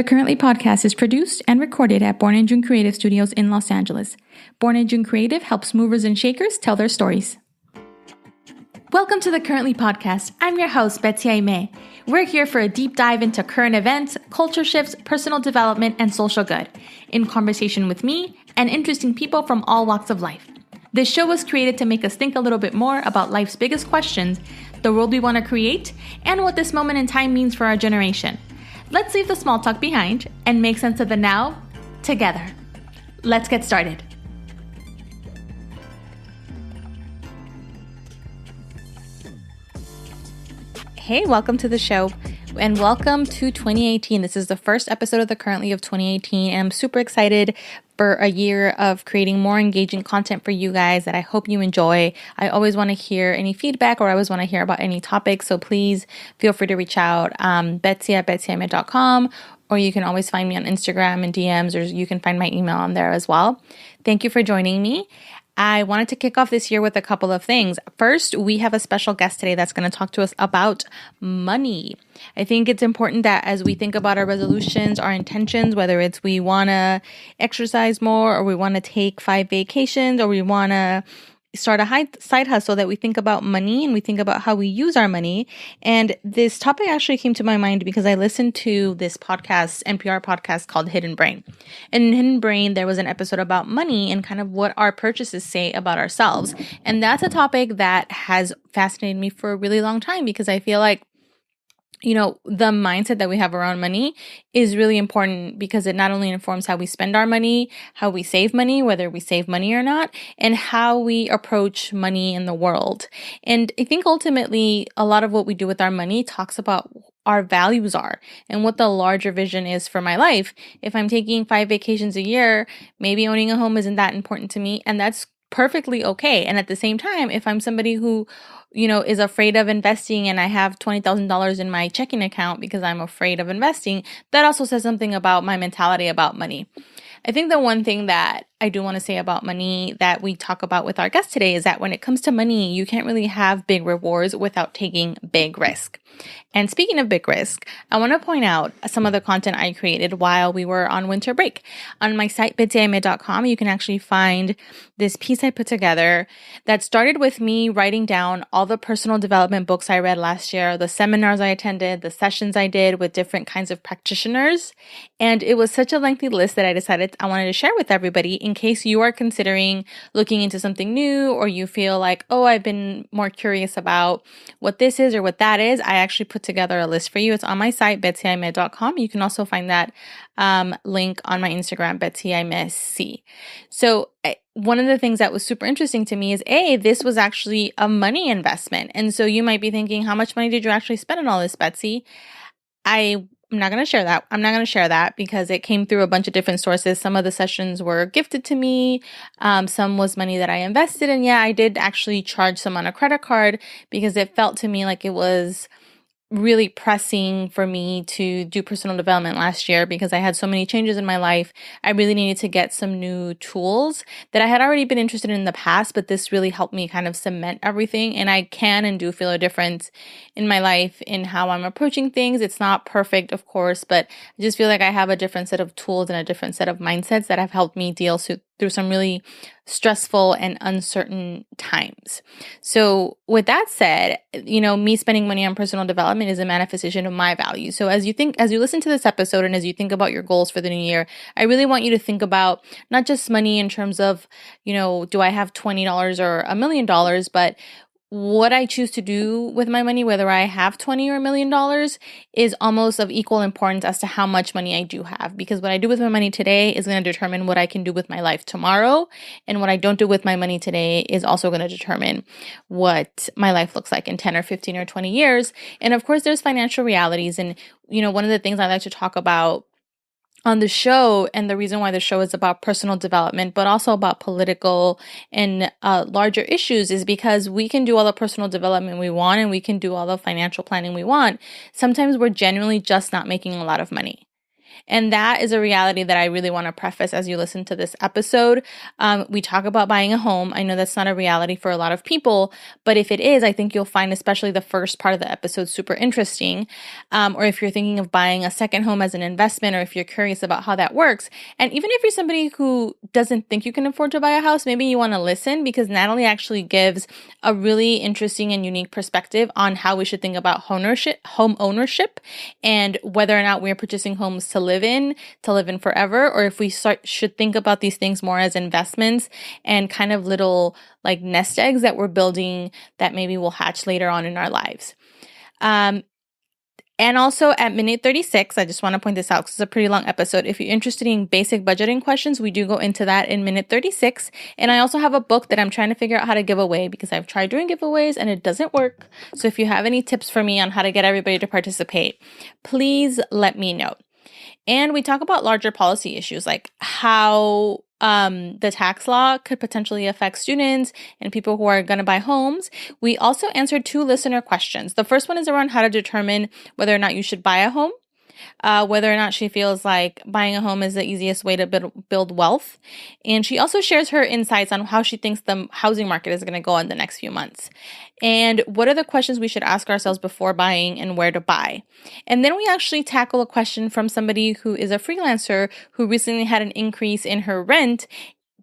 The Currently podcast is produced and recorded at Born and June Creative Studios in Los Angeles. Born and June Creative helps movers and shakers tell their stories. Welcome to the Currently podcast. I'm your host, Betsy Aime. We're here for a deep dive into current events, culture shifts, personal development, and social good, in conversation with me and interesting people from all walks of life. This show was created to make us think a little bit more about life's biggest questions, the world we want to create, and what this moment in time means for our generation. Let's leave the small talk behind and make sense of the now together. Let's get started. Hey, welcome to the show and welcome to 2018. This is the first episode of the Currently of 2018 and I'm super excited for a year of creating more engaging content for you guys that I hope you enjoy. I always want to hear any feedback or I always want to hear about any topics, so please feel free to reach out, betsy@betsyahmed.com, or you can always find me on Instagram and DMs, or you can find my email on there as well. Thank you for joining me. I wanted to kick off this year with a couple of things. First, we have a special guest today that's going to talk to us about money. I think it's important that as we think about our resolutions, our intentions, whether it's we want to exercise more or we want to take 5 vacations or we want to start a side hustle, that we think about money and we think about how we use our money. And this topic actually came to my mind because I listened to this podcast, NPR podcast called Hidden Brain. And in Hidden Brain, there was an episode about money and kind of what our purchases say about ourselves. And that's a topic that has fascinated me for a really long time because I feel like, you know, the mindset that we have around money is really important because it not only informs how we spend our money, how we save money, whether we save money or not, and how we approach money in the world. And I think ultimately a lot of what we do with our money talks about our values are and what the larger vision is for my life. If I'm taking 5 vacations a year, maybe owning a home isn't that important to me, and that's perfectly okay. And at the same time, if I'm somebody who, you know, is afraid of investing and I have $20,000 in my checking account because I'm afraid of investing, that also says something about my mentality about money. I think the one thing that I do want to say about money that we talk about with our guest today is that when it comes to money, you can't really have big rewards without taking big risk. And speaking of big risk, I want to point out some of the content I created while we were on winter break. On my site, betsyahmed.com, you can actually find this piece I put together that started with me writing down all the personal development books I read last year, the seminars I attended, the sessions I did with different kinds of practitioners. And it was such a lengthy list that I decided I wanted to share with everybody in case you are considering looking into something new or you feel like, oh, I've been more curious about what this is or what that is. I actually put together a list for you. It's on my site, betsyahmed.com. You can also find that link on my Instagram, betsyahmed. So one of the things that was super interesting to me is, this was actually a money investment. And so you might be thinking, how much money did you actually spend on all this, Betsy? I'm not going to share that. I'm not going to share that because it came through a bunch of different sources. Some of the sessions were gifted to me. Some was money that I invested in. Yeah, I did actually charge some on a credit card because it felt to me like it was really pressing for me to do personal development last year because I had so many changes in my life. I really needed to get some new tools that I had already been interested in the past, but this really helped me kind of cement everything. And I can and do feel a difference in my life in how I'm approaching things. It's not perfect, of course, but I just feel like I have a different set of tools and a different set of mindsets that have helped me deal through some really stressful and uncertain times. So with that said, you know, me spending money on personal development is a manifestation of my values. So as you listen to this episode and as you think about your goals for the new year, I really want you to think about not just money in terms of, you know, do I have $20 or $1 million, but what I choose to do with my money, whether I have $20 or $1 million, is almost of equal importance as to how much money I do have. Because what I do with my money today is going to determine what I can do with my life tomorrow. And what I don't do with my money today is also going to determine what my life looks like in 10 or 15 or 20 years. And of course, there's financial realities. And, you know, one of the things I like to talk about on the show, and the reason why the show is about personal development, but also about political and larger issues, is because we can do all the personal development we want and we can do all the financial planning we want. Sometimes we're genuinely just not making a lot of money. And that is a reality that I really want to preface as you listen to this episode. We talk about buying a home. I know that's not a reality for a lot of people, but if it is, I think you'll find especially the first part of the episode super interesting. Or if you're thinking of buying a second home as an investment, or if you're curious about how that works. And even if you're somebody who doesn't think you can afford to buy a house, maybe you want to listen, because Natalie actually gives a really interesting and unique perspective on how we should think about home ownership, and whether or not we're purchasing homes to live in forever, or if we should think about these things more as investments and kind of little like nest eggs that we're building that maybe will hatch later on in our lives. And also at minute 36, I just want to point this out because it's a pretty long episode. If you're interested in basic budgeting questions, we do go into that in minute 36. And I also have a book that I'm trying to figure out how to give away, because I've tried doing giveaways and it doesn't work. So if you have any tips for me on how to get everybody to participate, please let me know. And we talk about larger policy issues, like how the tax law could potentially affect students and people who are going to buy homes. We also answered 2 listener questions. The first one is around how to determine whether or not you should buy a home. Whether or not she feels like buying a home is the easiest way to build wealth. And she also shares her insights on how she thinks the housing market is going to go in the next few months. And what are the questions we should ask ourselves before buying and where to buy. And then we actually tackle a question from somebody who is a freelancer who recently had an increase in her rent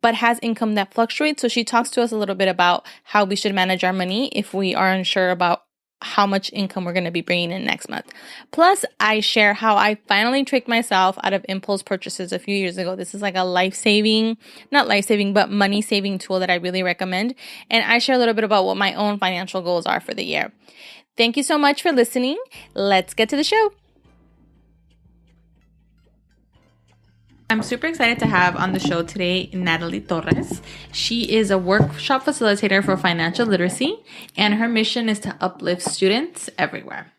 but has income that fluctuates. So she talks to us a little bit about how we should manage our money if we are unsure about how much income we're going to be bringing in next month. Plus, I share how I finally tricked myself out of impulse purchases a few years ago. This is like a but money-saving tool that I really recommend. And I share a little bit about what my own financial goals are for the year. Thank you so much for listening. Let's get to the show. I'm super excited to have on the show today Natalie Torres. She is a workshop facilitator for financial literacy, and her mission is to uplift students everywhere.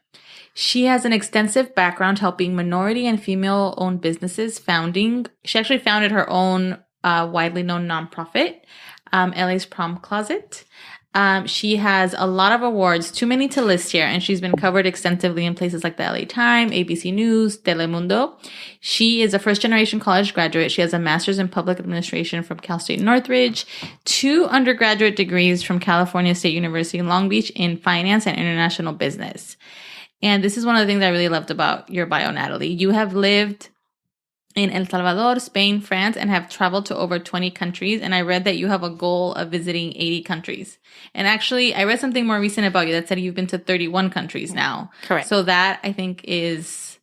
She has an extensive background helping minority and female-owned businesses She actually founded her own widely known nonprofit, LA's Prom Closet. She has a lot of awards, too many to list here, and she's been covered extensively in places like the LA Times, ABC News, Telemundo. She is a first-generation college graduate. She has a master's in public administration from Cal State Northridge, 2 undergraduate degrees from California State University in Long Beach in finance and international business. And this is one of the things I really loved about your bio, Natalie. You have lived in El Salvador, Spain, France, and have traveled to over 20 countries. And I read that you have a goal of visiting 80 countries. And actually, I read something more recent about you that said you've been to 31 countries now. Correct. So that, I think, is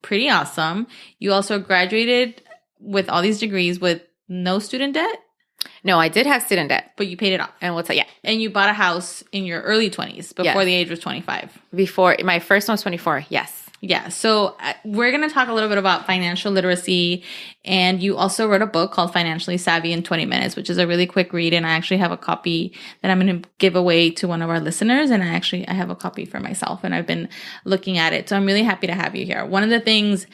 pretty awesome. You also graduated with all these degrees with no student debt? No, I did have student debt. But you paid it off. And what's that? Yeah. And you bought a house in your early 20s, before the age was 25. Before, my first one was 24, yes. Yeah, so we're going to talk a little bit about financial literacy, and you also wrote a book called Financially Savvy in 20 Minutes, which is a really quick read, and I actually have a copy that I'm going to give away to one of our listeners, and I have a copy for myself, and I've been looking at it, so I'm really happy to have you here. One of the things,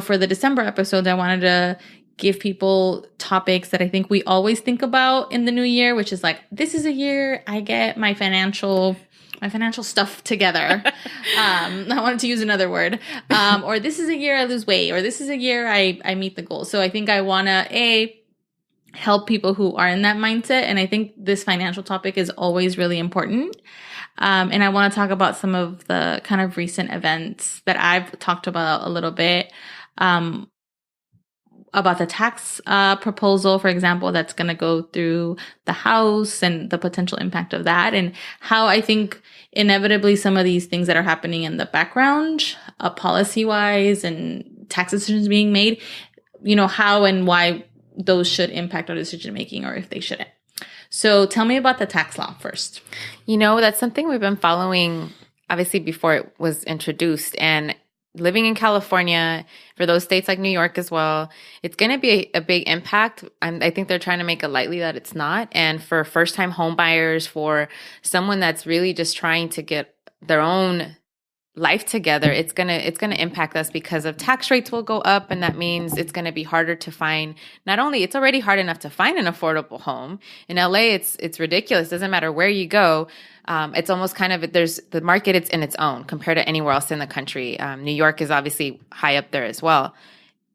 for the December episodes, I wanted to give people topics that I think we always think about in the new year, which is like, this is a year I get my financial stuff together. I wanted to use another word. Or this is a year I lose weight, or this is a year I meet the goal. So I think I want to, help people who are in that mindset. And I think this financial topic is always really important. And I want to talk about some of the kind of recent events that I've talked about a little bit, about the tax proposal, for example, that's going to go through the House and the potential impact of that, and how I think inevitably some of these things that are happening in the background, policy-wise, and tax decisions being made, how and why those should impact our decision-making, or if they shouldn't. So tell me about the tax law first. That's something we've been following, obviously, before it was introduced, and living in California, for those states like New York as well, it's going to be a big impact. I think they're trying to make it lightly that it's not. And for first-time home buyers, for someone that's really just trying to get their own life together, it's gonna impact us because of tax rates will go up, and that means it's gonna be harder to find. Not only it's already hard enough to find an affordable home in LA, it's ridiculous. Doesn't matter where you go. It's almost kind of there's the market. It's in its own compared to anywhere else in the country. New York is obviously high up there as well.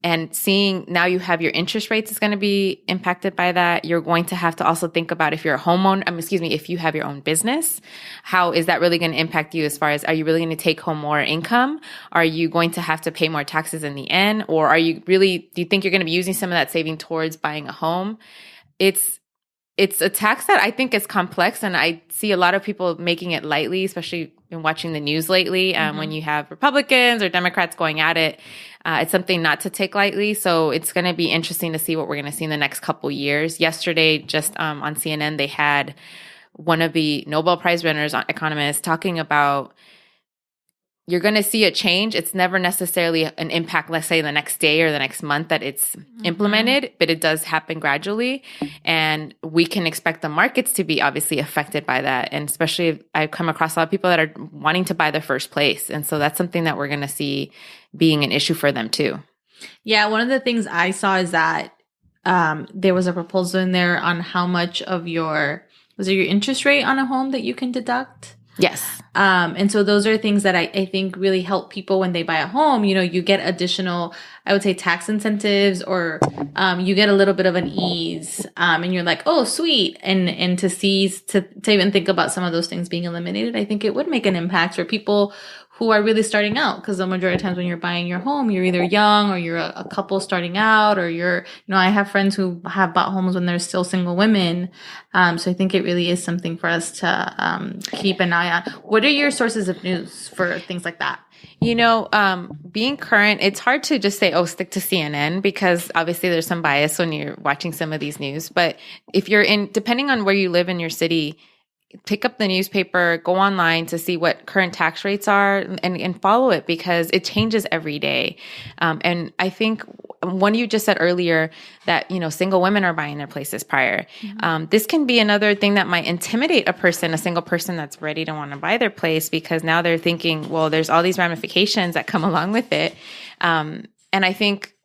And seeing now you have your interest rates is going to be impacted by that. You're going to have to also think about if you're a homeowner, if you have your own business, how is that really going to impact you as far as, are you really going to take home more income? Are you going to have to pay more taxes in the end? Or do you think you're going to be using some of that saving towards buying a home? It's a tax that I think is complex, and I see a lot of people making it lightly, especially in watching the news lately. When you have Republicans or Democrats going at it, it's something not to take lightly. So it's going to be interesting to see what we're going to see in the next couple years. Yesterday, just on CNN, they had one of the Nobel Prize winners, economists, talking about you're going to see a change. It's never necessarily an impact, let's say the next day or the next month that it's implemented, but it does happen gradually. And we can expect the markets to be obviously affected by that. And especially if I've come across a lot of people that are wanting to buy their first place. And so that's something that we're going to see being an issue for them too. Yeah. One of the things I saw is that there was a proposal in there on how much of was it your interest rate on a home that you can deduct? Yes. And so those are things that I think really help people when they buy a home. You get additional, I would say, tax incentives, or you get a little bit of an ease, and you're like, oh, sweet. And to even think about some of those things being eliminated, I think it would make an impact for people who are really starting out, because the majority of times when you're buying your home, you're either young or you're a couple starting out, or I have friends who have bought homes when they're still single women. So I think it really is something for us to keep an eye on. What are your sources of news for things like that? Being current, it's hard to just say, stick to CNN, because obviously there's some bias when you're watching some of these news. But if depending on where you live in your city, pick up the newspaper, go online to see what current tax rates are, and follow it, because it changes every day. And I think one you just said earlier that, single women are buying their places prior. This can be another thing that might intimidate a single person that's ready to want to buy their place, because now they're thinking, well, there's all these ramifications that come along with it. And I think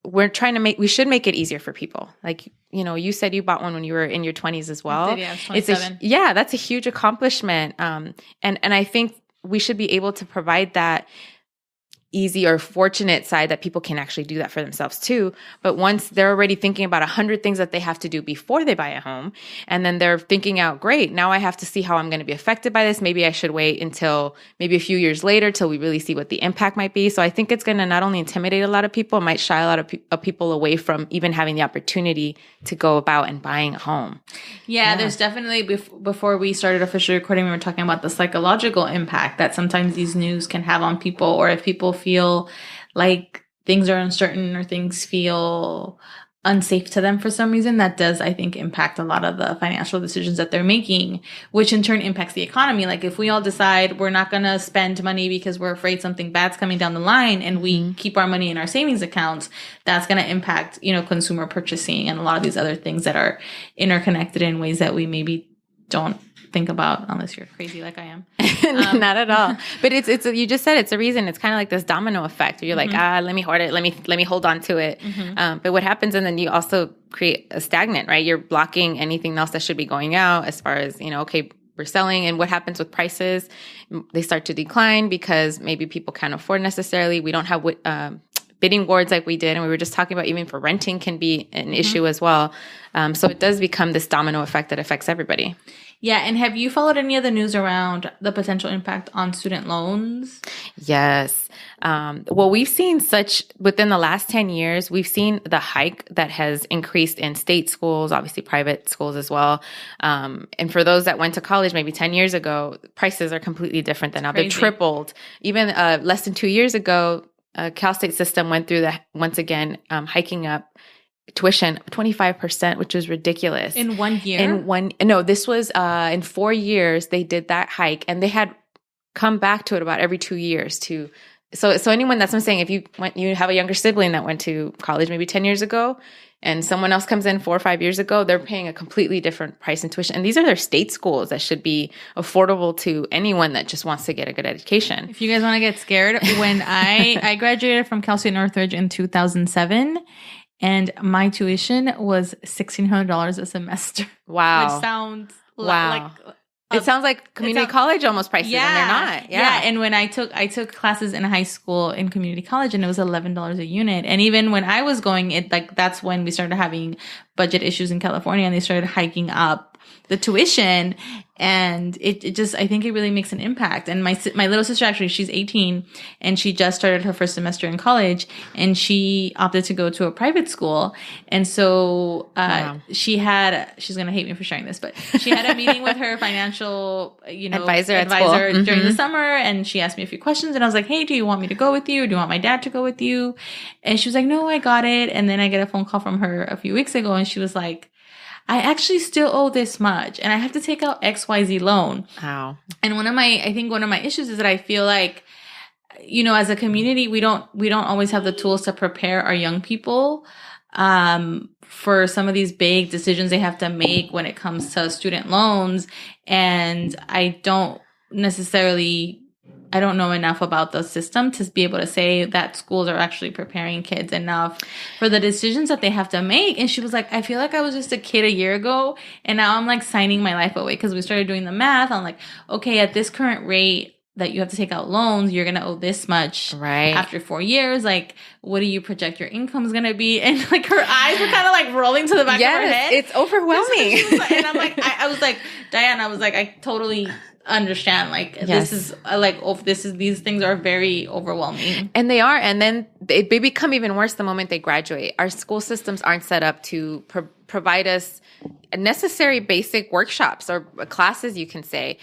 we should make it easier for people. Like, you said you bought one when you were in your 20s as well. I did, yeah, I was 27. That's a huge accomplishment. And I think we should be able to provide that easy or fortunate side that people can actually do that for themselves too. But once they're already thinking about 100 things that they have to do before they buy a home, and then they're thinking out, great, now I have to see how I'm going to be affected by this. Maybe I should wait until maybe a few years later till we really see what the impact might be. So I think it's going to not only intimidate a lot of people, it might shy a lot of people away from even having the opportunity to go about and buying a home. Yeah. There's definitely, before we started officially recording, we were talking about the psychological impact that sometimes these news can have on people, or if people feel like things are uncertain or things feel unsafe to them for some reason, that does, I think, impact a lot of the financial decisions that they're making, which in turn impacts the economy. Like if we all decide we're not going to spend money because we're afraid something bad's coming down the line, and we keep our money in our savings accounts, that's going to impact, consumer purchasing and a lot of these other things that are interconnected in ways that we maybe don't think about unless you're crazy like I am. Not at all. But it's you just said it's a reason. It's kind of like this domino effect where you're like, let me hoard it. Let me hold on to it. But what happens, and then you also create a stagnant, right? You're blocking anything else that should be going out as far as, okay, we're selling. And what happens with prices? They start to decline because maybe people can't afford necessarily. We don't have bidding wars like we did. And we were just talking about even for renting can be an issue as well. So it does become this domino effect that affects everybody. Yeah. And have you followed any of the news around the potential impact on student loans? Yes. Well, we've seen within the last 10 years, we've seen the hike that has increased in state schools, obviously private schools as well. And for those that went to college maybe 10 years ago, prices are completely different than now. They're tripled. Even less than 2 years ago, Cal State system went through once again, hiking up tuition 25%, which is ridiculous. In 1 year? No, this was in 4 years they did that hike, and they had come back to it about every 2 years to So anyone, that's what I'm saying, if you have a younger sibling that went to college maybe 10 years ago, and someone else comes in 4 or 5 years ago, they're paying a completely different price in tuition. And these are their state schools that should be affordable to anyone that just wants to get a good education. If you guys want to get scared, when I graduated from Cal State Northridge in 2007, and my tuition was $1,600 a semester. Wow. Which sounds like it sounds like community college almost prices, and they're not. Yeah. And when I took classes in high school in community college, and it was $11 a unit. And even when I was going, that's when we started having budget issues in California, and they started hiking up the tuition. And it just, I think it really makes an impact. And my little sister, actually, she's 18, and she just started her first semester in college, and she opted to go to a private school. And so, she's going to hate me for sharing this, but she had a meeting with her financial, advisor during the summer. And she asked me a few questions, and I was like, hey, do you want me to go with you? Or do you want my dad to go with you? And she was like, no, I got it. And then I get a phone call from her a few weeks ago, and she was like, I actually still owe this much, and I have to take out XYZ loan. Wow. And one of my issues is that I feel like, as a community, we don't always have the tools to prepare our young people, for some of these big decisions they have to make when it comes to student loans. And I don't know enough about the system to be able to say that schools are actually preparing kids enough for the decisions that they have to make. And she was like, I feel like I was just a kid a year ago, and now I'm like signing my life away, because we started doing the math. I'm like, okay, at this current rate that you have to take out loans, you're going to owe this much after 4 years. Like, what do you project your income is going to be? And like her eyes were kind of like rolling to the back of her head. It's overwhelming. And I'm like, I was like, Diane, I totally understand. Like, these things are very overwhelming. And they are. And then they become even worse the moment they graduate. Our school systems aren't set up to provide us necessary basic workshops or classes, you can say.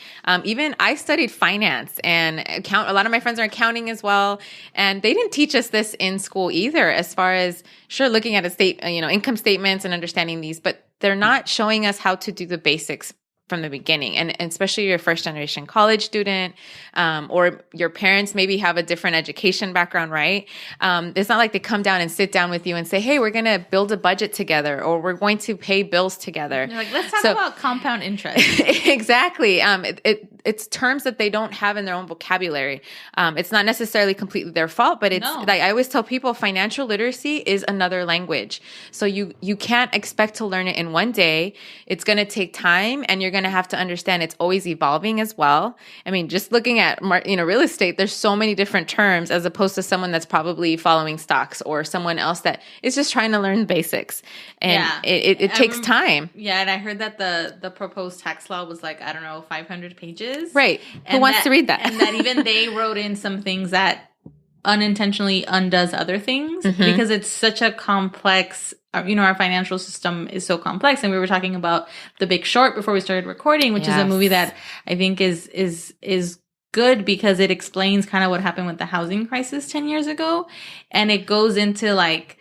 Even I studied finance and a lot of my friends are accounting as well. And they didn't teach us this in school either, as far as looking at income statements and understanding these, but they're not showing us how to do the basics from the beginning. And especially your first generation college student, or your parents maybe have a different education background, right? It's not like they come down and sit down with you and say, hey, we're going to build a budget together, or we're going to pay bills together. You're like, let's talk about compound interest. Exactly. It's terms that they don't have in their own vocabulary. It's not necessarily completely their fault, but it's like I always tell people, financial literacy is another language. So you can't expect to learn it in one day. It's going to take time, and you're going to have to understand it's always evolving as well. I mean, just looking at real estate, there's so many different terms, as opposed to someone that's probably following stocks, or someone else that is just trying to learn basics. And it takes time. Yeah, and I heard that the proposed tax law was like, I don't know, 500 pages. Right. Who wants to read that? And that even they wrote in some things that unintentionally undoes other things, because it's such a complex, our financial system is so complex. And we were talking about The Big Short before we started recording, which is a movie that I think is good, because it explains kind of what happened with the housing crisis 10 years ago. And it goes into like,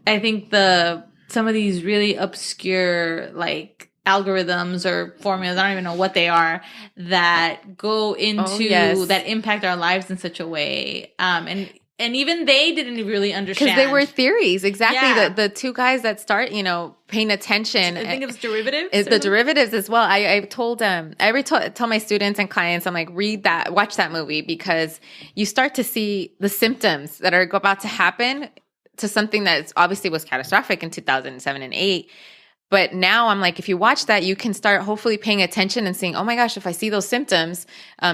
I think some of these really obscure, like, algorithms or formulas, I don't even know what they are, that go into that impact our lives in such a way. And even they didn't really understand. Because they were theories. Exactly. Yeah. The two guys that start, paying attention. I think it was derivatives. The derivatives as well. I tell my students and clients, I'm like, watch that movie, because you start to see the symptoms that are about to happen to something that obviously was catastrophic in 2007 and 2008. But now I'm like, if you watch that, you can start hopefully paying attention and saying, oh my gosh, if I see those symptoms,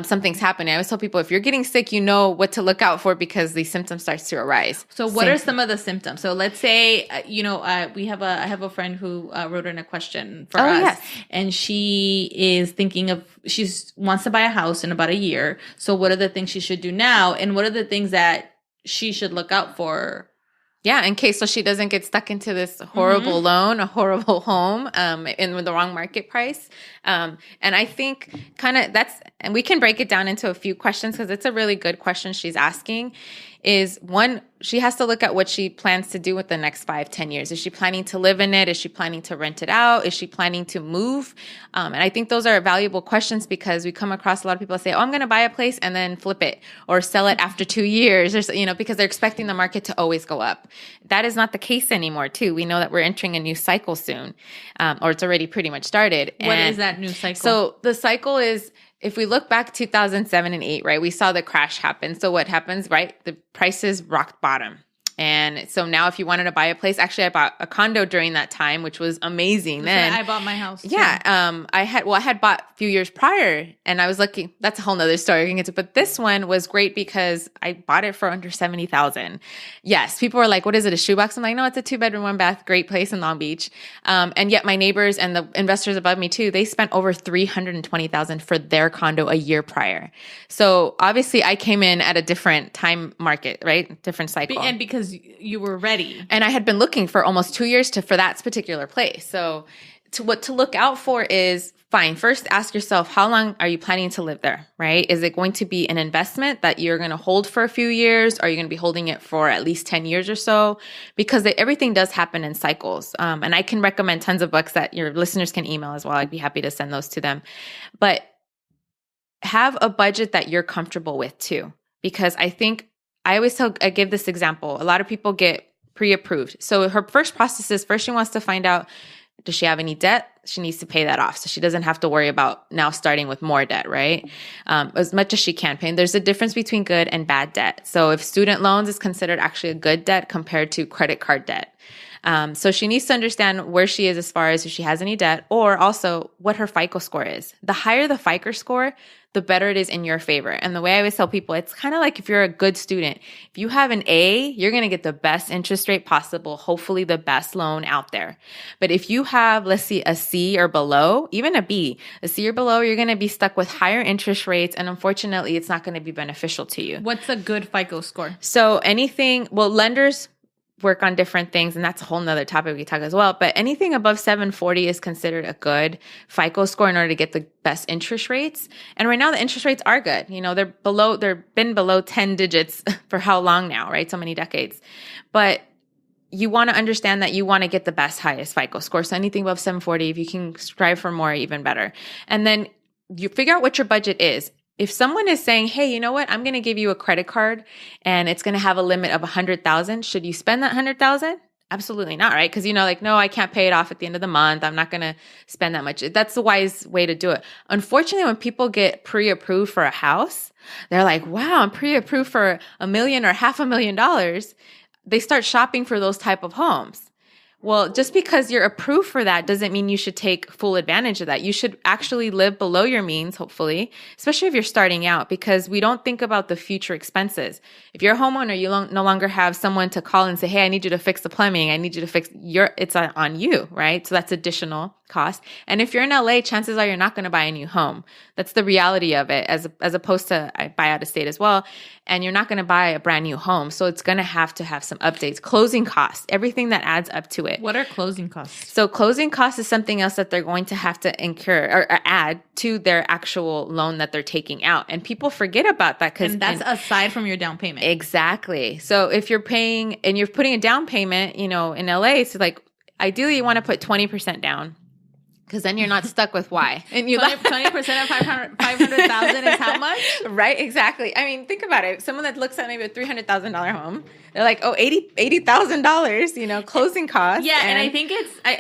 something's happening. I always tell people, if you're getting sick, you know what to look out for, because these symptoms start to arise. So what are some of the symptoms? So let's say, I have a friend who wrote in a question for us. Yes. And she is she wants to buy a house in about a year. So what are the things she should do now? And what are the things that she should look out for? Yeah, in case so she doesn't get stuck into this horrible loan, a horrible home, in the wrong market price. And I think and we can break it down into a few questions, because it's a really good question she's asking, is one, she has to look at what she plans to do with the next 5-10 years. Is she planning to live in it? Is she planning to rent it out? Is she planning to move? And I think those are valuable questions because we come across a lot of people that say, oh, I'm going to buy a place and then flip it or sell it after 2 years, or, because they're expecting the market to always go up. That is not the case anymore, too. We know that we're entering a new cycle soon, or it's already pretty much started. What is that new cycle? So the cycle is, if we look back 2007 and 8, right, we saw the crash happen. So what happens, right? The prices rocked bottom. And so now if you wanted to buy a place, actually I bought a condo during that time, which was amazing. Then I bought my house too. Yeah. I had bought a few years prior and I was lucky. That's a whole nother story we can get to, but this one was great because I bought it for under $70,000. Yes. People were like, what is it? A shoebox? I'm like, no, it's a 2-bedroom, 1-bath, great place in Long Beach. And yet my neighbors and the investors above me too, they spent over $320,000 for their condo a year prior. So obviously I came in at a different time market, right? Different cycle. And because you were ready. And I had been looking for almost 2 years for that particular place. So what to look out for is, fine, first ask yourself, how long are you planning to live there, right? Is it going to be an investment that you're going to hold for a few years? Or are you going to be holding it for at least 10 years or so? Because everything does happen in cycles. And I can recommend tons of books that your listeners can email as well. I'd be happy to send those to them. But have a budget that you're comfortable with too. Because I give this example. A lot of people get pre-approved. So her first process is, first she wants to find out, does she have any debt? She needs to pay that off. So she doesn't have to worry about now starting with more debt, right? As much as she can pay. And there's a difference between good and bad debt. So if student loans is considered actually a good debt compared to credit card debt. So she needs to understand where she is as far as if she has any debt, or also what her FICO score is. The higher the FICO score, the better it is in your favor. And the way I always tell people, it's kind of like if you're a good student, if you have an A, you're going to get the best interest rate possible, hopefully the best loan out there. But if you have, let's see, a C or below, even a B, a C or below, you're going to be stuck with higher interest rates. And unfortunately, it's not going to be beneficial to you. What's a good FICO score? So lenders work on different things, and that's a whole nother topic we talk as well. But anything above 740 is considered a good FICO score in order to get the best interest rates. And right now the interest rates are good. They've been below 10 digits for how long now, right? So many decades. But you want to understand that you want to get the best, highest FICO score. So anything above 740, if you can strive for more, even better. And then you figure out what your budget is. If someone is saying, hey, you know what, I'm going to give you a credit card and it's going to have a limit of 100,000. Should you spend that 100,000? Absolutely not, right? Because no, I can't pay it off at the end of the month. I'm not going to spend that much. That's the wise way to do it. Unfortunately, when people get pre-approved for a house, they're like, wow, I'm pre-approved for $1 million or $500,000. They start shopping for those type of homes. Well, just because you're approved for that doesn't mean you should take full advantage of that. You should actually live below your means, hopefully, especially if you're starting out, because we don't think about the future expenses. If you're a homeowner, you no longer have someone to call and say, hey, I need you to fix the plumbing. I need you to fix it's on you, right? So that's additional cost. And if you're in LA, chances are you're not going to buy a new home. That's the reality of it, as opposed to I buy out of state as well. And you're not going to buy a brand new home. So it's going to have some updates, closing costs, everything that adds up to it. What are closing costs? So closing costs is something else that they're going to have to incur or add to their actual loan that they're taking out. And people forget about that. And that's aside from your down payment. Exactly. So if you're paying and you're putting a down payment, in LA, it's like ideally you want to put 20% down. Because then you're not stuck with why. And 20% of 500,000 is how much? Right, exactly. I mean, think about it. Someone that looks at maybe a $300,000 home, they're like, oh, $80,000, closing costs. Yeah, and I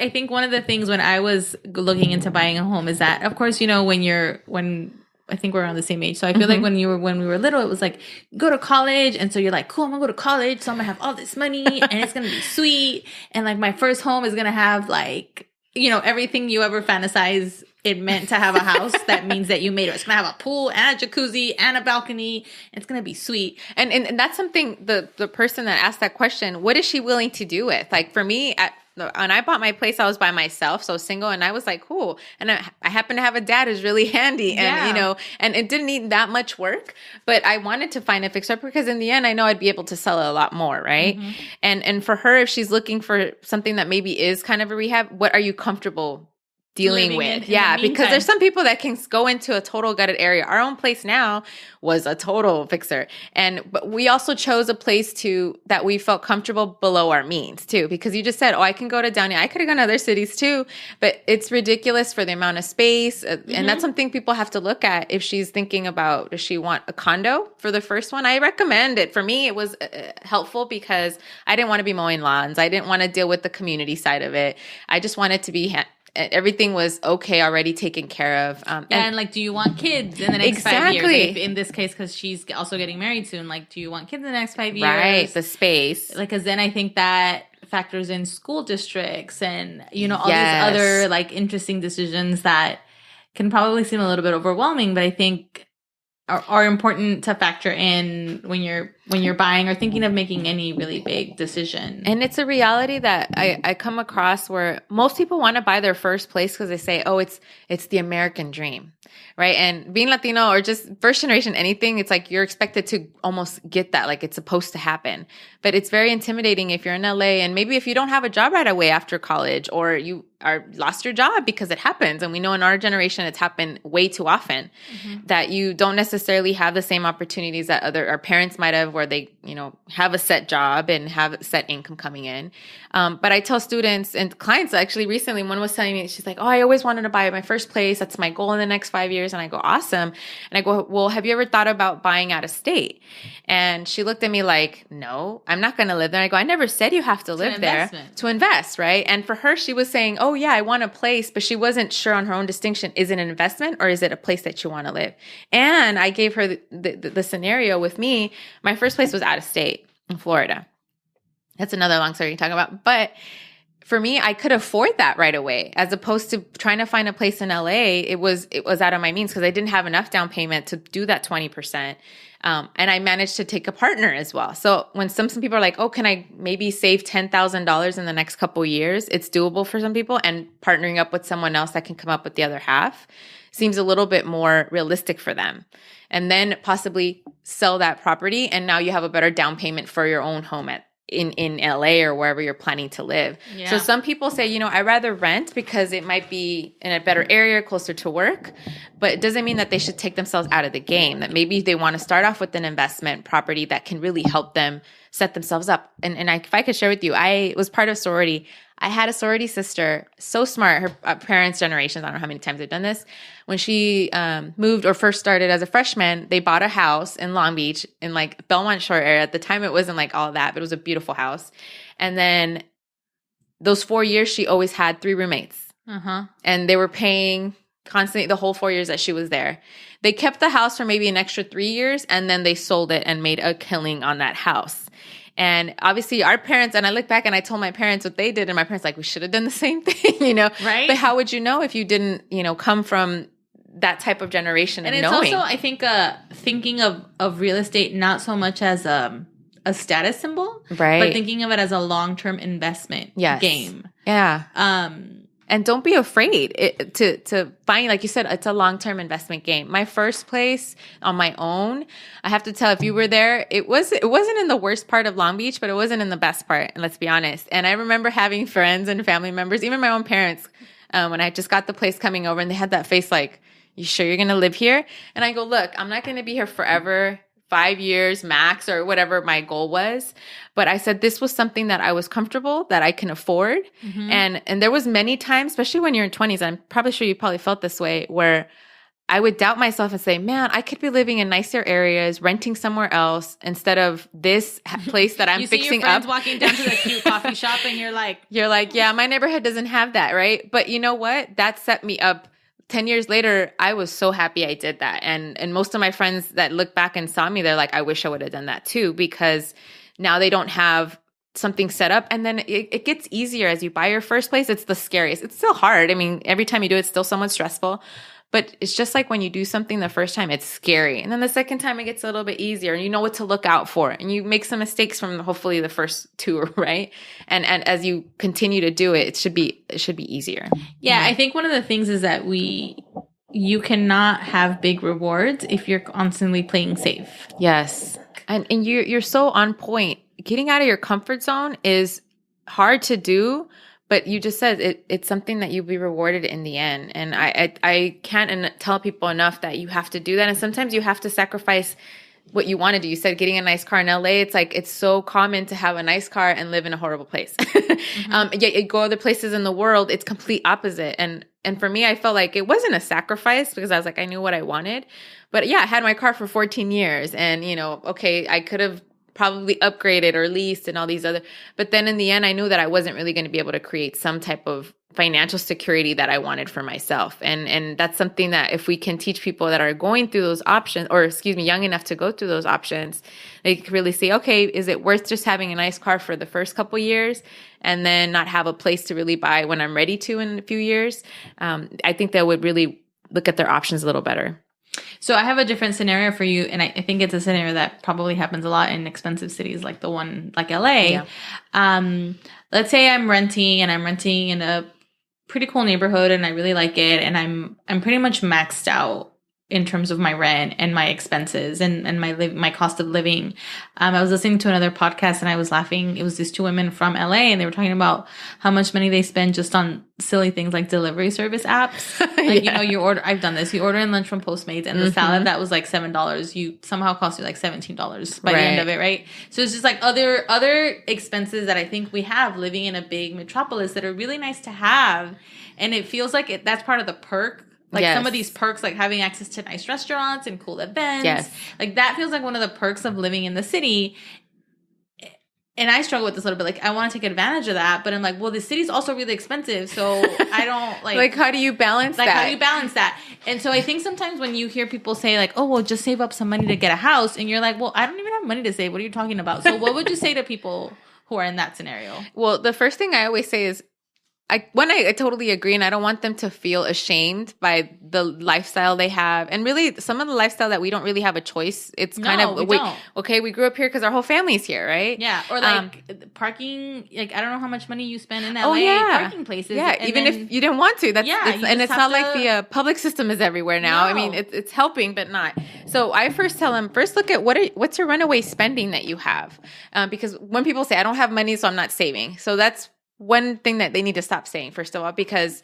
think one of the things when I was looking into buying a home is that, of course, when I think we're around the same age. So I feel like when we were little, it was like, go to college. And so you're like, cool, I'm gonna go to college. So I'm gonna have all this money and it's gonna be sweet. And like my first home is gonna have like, everything you ever fantasize it meant to have a house. That means that you made it. It's going to have a pool and a jacuzzi and a balcony. It's going to be sweet. And that's something the person that asked that question, what is she willing to do with? Like for me, when I bought my place, I was by myself, so single, and I was like, cool. And I happen to have a dad who's really handy, and and it didn't need that much work, but I wanted to find a fixer because in the end, I know I'd be able to sell it a lot more, right? Mm-hmm. And for her, if she's looking for something that maybe is kind of a rehab, what are you comfortable dealing with. Yeah, because there's some people that can go into a total gutted area. Our own place now was a total fixer. But we also chose a place that we felt comfortable below our means too, because you just said, oh, I can go to Downey. I could have gone to other cities too, but it's ridiculous for the amount of space. And that's something people have to look at if she's thinking about, does she want a condo for the first one? I recommend it. For me, it was helpful because I didn't want to be mowing lawns. I didn't want to deal with the community side of it. I just wanted to be everything was okay, already taken care of. And like, do you want kids in the next 5 years? If, in this case, because she's also getting married soon, like, do you want kids in the next 5 years? Right, the space. Like, because then I think that factors in school districts and, all these other, like, interesting decisions that can probably seem a little bit overwhelming, but I think are important to factor in when you're buying or thinking of making any really big decision. And it's a reality that I come across where most people want to buy their first place because they say, oh, it's the American dream, right? And being Latino or just first generation anything, it's like you're expected to almost get that, like it's supposed to happen. But it's very intimidating if you're in LA and maybe if you don't have a job right away after college or you lost your job, because it happens. And we know in our generation it's happened way too often, that you don't necessarily have the same opportunities that our parents might have, where they, have a set job and have set income coming in. But I tell students and clients, actually recently, one was telling me, she's like, oh, I always wanted to buy my first place. That's my goal in the next 5 years. And I go, awesome. And I go, well, have you ever thought about buying out of state? And she looked at me like, no, I'm not going to live there. I go, I never said you have to live there to invest, right? And for her, she was saying, oh yeah, I want a place, but she wasn't sure on her own distinction. Is it an investment or is it a place that you want to live? And I gave her the scenario with me. My first place was out of state in Florida. That's another long story you can talk about. But for me, I could afford that right away, as opposed to trying to find a place in LA. It was out of my means because I didn't have enough down payment to do that 20%. And I managed to take a partner as well. So when some people are like, oh, can I maybe save $10,000 in the next couple of years? It's doable for some people, and partnering up with someone else that can come up with the other half seems a little bit more realistic for them. And then possibly sell that property, and now you have a better down payment for your own home in LA or wherever you're planning to live. Yeah. So some people say, I'd rather rent because it might be in a better area, closer to work, but it doesn't mean that they should take themselves out of the game, that maybe they want to start off with an investment property that can really help them set themselves up. And if I could share with you, I was part of sorority. I had a sorority sister, so smart, her parents' generations, I don't know how many times they've done this. When she moved or first started as a freshman, they bought a house in Long Beach in like Belmont Shore area. At the time, it wasn't like all that, but it was a beautiful house. And then those 4 years, she always had 3 roommates. And they were paying constantly the whole 4 years that she was there. They kept the house for maybe an extra 3 years, and then they sold it and made a killing on that house. And obviously our parents, and I look back and I told my parents what they did, and my parents like, we should have done the same thing, Right. But how would you know if you didn't, come from that type of generation and it's knowing? Also, I think, thinking of real estate not so much as a status symbol, right? But thinking of it as a long-term investment game. Yeah. And don't be afraid to find, like you said, it's a long-term investment game. My first place on my own, I have to tell, if you were there, it wasn't in the worst part of Long Beach, but it wasn't in the best part. And let's be honest. And I remember having friends and family members, even my own parents, when I just got the place coming over, and they had that face like, you sure you're going to live here? And I go, look, I'm not going to be here forever. 5 years max or whatever my goal was. But I said this was something that I was comfortable, that I can afford. And there was many times, especially when you're in 20s, I'm probably sure you probably felt this way, where I would doubt myself and say, man, I could be living in nicer areas, renting somewhere else instead of this place that I'm fixing up. You see your friends walking down to the cute coffee shop and you're like, yeah, my neighborhood doesn't have that, right? But you know what? That set me up. 10 years later, I was so happy I did that. And most of my friends that look back and saw me, they're like, I wish I would have done that too, because now they don't have something set up. And then it gets easier as you buy your first place. It's the scariest. It's still hard. I mean, every time you do it, it's still somewhat stressful. But it's just like when you do something the first time, it's scary. And then the second time, it gets a little bit easier. And you know what to look out for. And you make some mistakes from hopefully the first 2, right? And as you continue to do it, it should be easier. Yeah, I think one of the things is that you cannot have big rewards if you're constantly playing safe. Yes. And you're so on point. Getting out of your comfort zone is hard to do, But you just said it's something that you'll be rewarded in the end. And I can't tell people enough that you have to do that. And sometimes you have to sacrifice what you want to do. You said getting a nice car in LA. It's like, it's so common to have a nice car and live in a horrible place. Yet you go other places in the world, it's complete opposite. And for me, I felt like it wasn't a sacrifice because I was like, I knew what I wanted. But yeah, I had my car for 14 years and, okay, I could have probably upgraded or leased and all these other, but then in the end, I knew that I wasn't really going to be able to create some type of financial security that I wanted for myself. And that's something that if we can teach people that are going through those options, or young enough to go through those options, they can really say, okay, is it worth just having a nice car for the first couple years and then not have a place to really buy when I'm ready to in a few years? I think that would really look at their options a little better. So I have a different scenario for you, and I think it's a scenario that probably happens a lot in expensive cities like the one like LA. Yeah. Let's say I'm renting in a pretty cool neighborhood and I really like it, and I'm pretty much maxed out in terms of my rent and my expenses and my cost of living. I was listening to another podcast and I was laughing. It was these two women from LA and they were talking about how much money they spend just on silly things like delivery service apps. Like, I've done this. You order in lunch from Postmates and the salad that was like $7, you somehow cost you like $17 by the end of it, right? So it's just like other expenses that I think we have living in a big metropolis that are really nice to have. And it feels like that's part of the perk. Like some of these perks, like having access to nice restaurants and cool events. Yes. Like that feels like one of the perks of living in the city. And I struggle with this a little bit. Like I want to take advantage of that, but I'm like, well, the city's also really expensive. So I don't like... Like how do you balance that? How do you balance that? And so I think sometimes when you hear people say like, oh, well, just save up some money to get a house. And you're like, well, I don't even have money to save. What are you talking about? So what would you say to people who are in that scenario? Well, the first thing I always say is, I totally agree, and I don't want them to feel ashamed by the lifestyle they have, and really some of the lifestyle that we don't really have a choice. It's kind of we grew up here because our whole family's here, right? Yeah, or like parking. Like I don't know how much money you spend in LA parking places. Yeah, even if you didn't want to. It's not like the public system is everywhere now. No. I mean, it's helping, but not. So I first tell them look at what's your runaway spending that you have, because when people say I don't have money, so I'm not saving. So that's one thing that they need to stop saying, first of all, because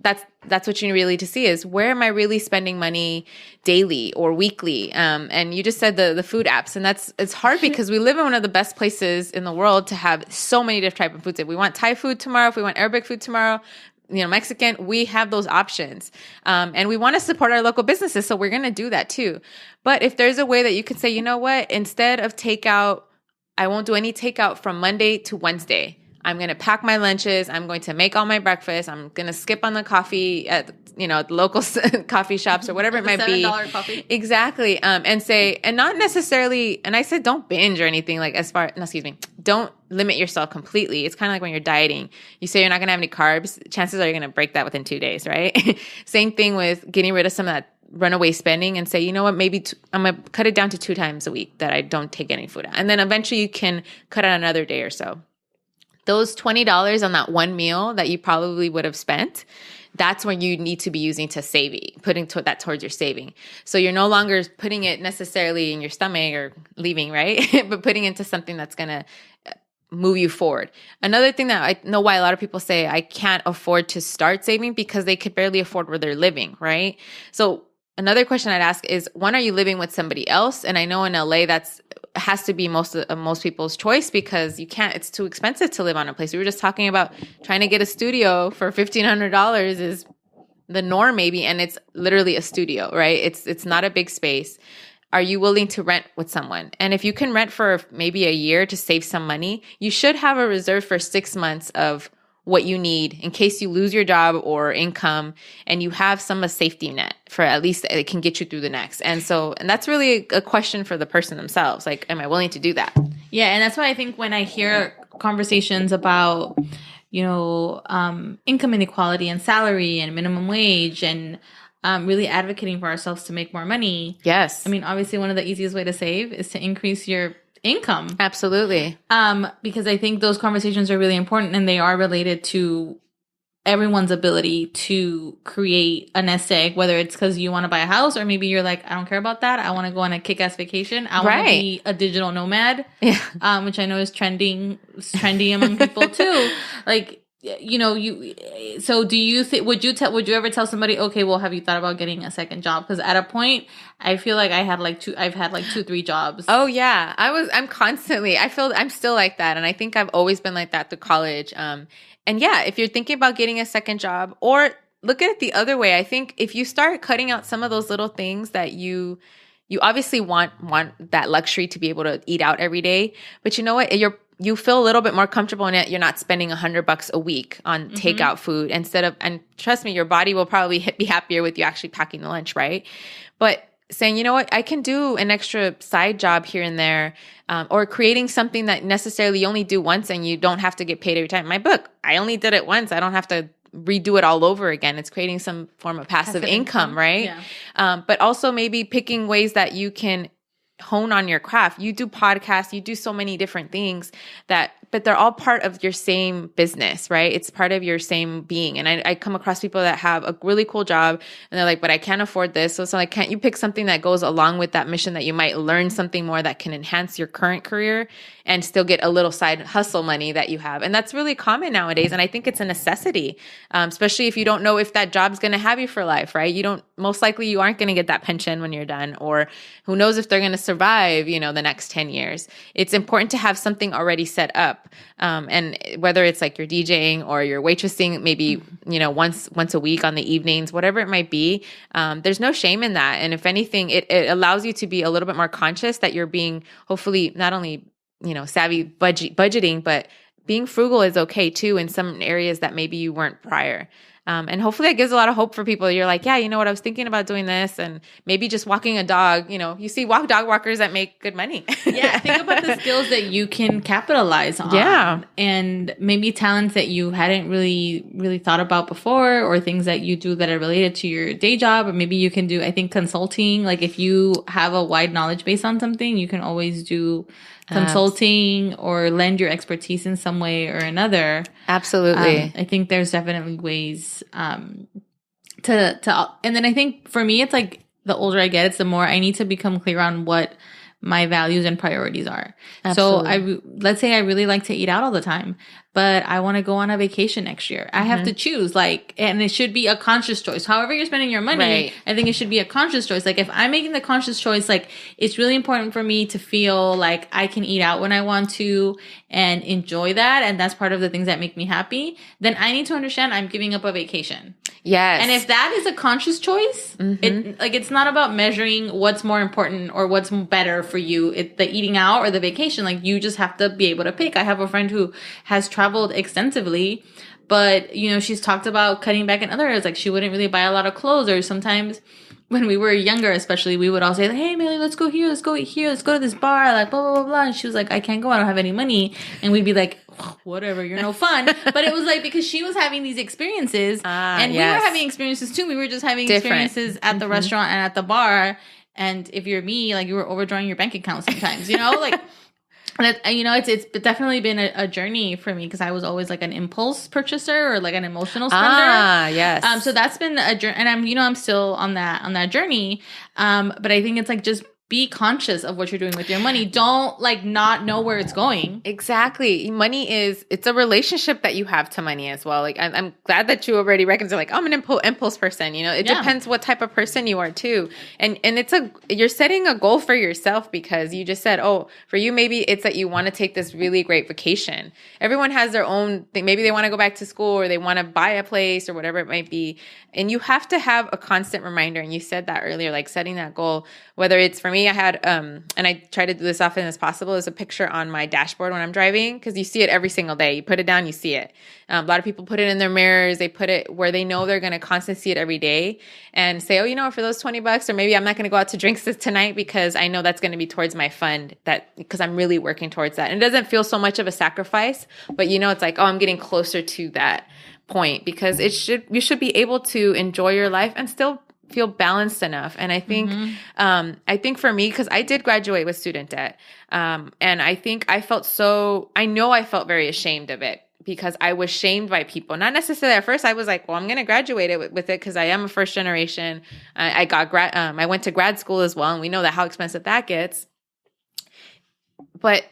that's what you really need to see is where am I really spending money daily or weekly? And you just said the food apps, and it's hard because we live in one of the best places in the world to have so many different types of foods. If we want Thai food tomorrow, if we want Arabic food tomorrow, Mexican, we have those options. And we want to support our local businesses, so we're going to do that too. But if there's a way that you could say, you know what, instead of takeout, I won't do any takeout from Monday to Wednesday. I'm going to pack my lunches. I'm going to make all my breakfast. I'm going to skip on the coffee at, the local coffee shops or whatever it might be. $7 coffee. Exactly. And not necessarily, and I said don't binge or anything don't limit yourself completely. It's kind of like when you're dieting. You say you're not going to have any carbs. Chances are you're going to break that within 2 days, right? Same thing with getting rid of some of that runaway spending and say, you know what, maybe I'm going to cut it down to 2 times a week that I don't take any food out. And then eventually you can cut out another day or so. Those $20 on that one meal that you probably would have spent, that's when you need to be using to saving, putting that towards your saving. So you're no longer putting it necessarily in your stomach or leaving, right? But putting into something that's going to move you forward. Another thing that I know why a lot of people say I can't afford to start saving because they could barely afford where they're living, right? So another question I'd ask is, one, are you living with somebody else? And I know in LA has to be most people's choice because it's too expensive to live on a place. We were just talking about trying to get a studio for $1,500 is the norm maybe, and it's literally a studio, right? It's not a big space. Are you willing to rent with someone? And if you can rent for maybe a year to save some money, you should have a reserve for 6 months of what you need in case you lose your job or income, and you have some safety net for at least it can get you through the next. And that's really a question for the person themselves. Like, am I willing to do that? Yeah. And that's why I think when I hear conversations about, income inequality and salary and minimum wage and really advocating for ourselves to make more money. Yes. I mean, obviously one of the easiest way to save is to increase your income. Absolutely. Because I think those conversations are really important, and they are related to everyone's ability to create a nest egg, whether it's because you want to buy a house or maybe you're like, I don't care about that. I want to go on a kick-ass vacation. I want to be a digital nomad, which I know is trendy among people too. Like, so do you think, would you ever tell somebody, okay, well, have you thought about getting a second job? Because at a point, I feel like I've had like two, three jobs. Oh yeah. I'm still like that. And I think I've always been like that through college. And yeah, if you're thinking about getting a second job, or look at it the other way, I think if you start cutting out some of those little things that you obviously want that luxury to be able to eat out every day, but you know what? You feel a little bit more comfortable in it. You're not spending $100 a week on takeout food and trust me, your body will probably be happier with you actually packing the lunch, right? But saying, you know what, I can do an extra side job here and there, or creating something that necessarily you only do once and you don't have to get paid every time. My book, I only did it once. I don't have to redo it all over again. It's creating some form of passive income, right? Yeah. But also maybe picking ways that you can hone on your craft. You do podcasts, you do so many different things but they're all part of your same business, right? It's part of your same being. And I come across people that have a really cool job and they're like, but I can't afford this. So it's like, can't you pick something that goes along with that mission that you might learn something more that can enhance your current career and still get a little side hustle money that you have? And that's really common nowadays. And I think it's a necessity, especially if you don't know if that job's going to have you for life, right? Most likely you aren't going to get that pension when you're done, or who knows if they're going to survive, the next 10 years. It's important to have something already set up. And whether it's like you're DJing or you're waitressing, maybe, once a week on the evenings, whatever it might be, there's no shame in that. And if anything, it allows you to be a little bit more conscious that you're being hopefully not only, savvy budgeting, but being frugal is okay too in some areas that maybe you weren't prior. And hopefully that gives a lot of hope for people. You're like, yeah, you know what? I was thinking about doing this, and maybe just walking a dog. You see dog walkers that make good money. Yeah. Think about the skills that you can capitalize on. Yeah. And maybe talents that you hadn't really, really thought about before, or things that you do that are related to your day job. Or maybe you can do, I think, consulting. Like if you have a wide knowledge base on something, you can always do consulting or lend your expertise in some way or another. Absolutely. I think there's definitely ways to and then I think for me, it's like the older I get, it's the more I need to become clear on what my values and priorities are. Absolutely. So let's say I really like to eat out all the time, but I want to go on a vacation next year. I have to choose, and it should be a conscious choice. However you're spending your money, right. I think it should be a conscious choice. Like if I'm making the conscious choice, it's really important for me to feel like I can eat out when I want to and enjoy that. And that's part of the things that make me happy. Then I need to understand I'm giving up a vacation. Yes. And if that is a conscious choice, it's not about measuring what's more important or what's better for you, the eating out or the vacation. Like you just have to be able to pick. I have a friend who has traveled extensively, but she's talked about cutting back in other areas. Like she wouldn't really buy a lot of clothes, or sometimes when we were younger, especially, we would all say, hey, Millie, let's go here, let's go eat here, let's go to this bar, like blah, blah, blah, blah. And she was like, I can't go, I don't have any money. And we'd be like, whatever, you're no fun. But it was like, because she was having these experiences and we were having experiences too. We were just having experiences at the restaurant and at the bar. And if you're me, like you were overdrawing your bank account sometimes, it's definitely been a journey for me, because I was always like an impulse purchaser or like an emotional spender. Yes. So that's been a journey, and I'm still on that journey. But I think it's like, just be conscious of what you're doing with your money. Don't not know where it's going. Exactly. It's a relationship that you have to money as well. Like I'm glad that you already reconcile, like, I'm an impulse person, it depends what type of person you are too. And you're setting a goal for yourself, because you just said, for you, maybe it's that you want to take this really great vacation. Everyone has their own thing. Maybe they want to go back to school, or they want to buy a place, or whatever it might be. And you have to have a constant reminder. And you said that earlier, like setting that goal, whether it's, for me, I had, and I try to do this often as possible, is a picture on my dashboard when I'm driving, because you see it every single day. You put it down, you see it. A lot of people put it in their mirrors. They put it where they know they're going to constantly see it every day, and say, for those $20, or maybe I'm not going to go out to drinks tonight, because I know that's going to be towards my fund, because I'm really working towards that. And it doesn't feel so much of a sacrifice, but it's like, I'm getting closer to that point, because you should be able to enjoy your life and still feel balanced enough. And I think, I think for me, because I did graduate with student debt, and I think I felt very ashamed of it, because I was shamed by people. Not necessarily at first. I was like, well, I'm going to graduate it with it, because I am a first generation. I went to grad school as well, and we know how expensive that gets. But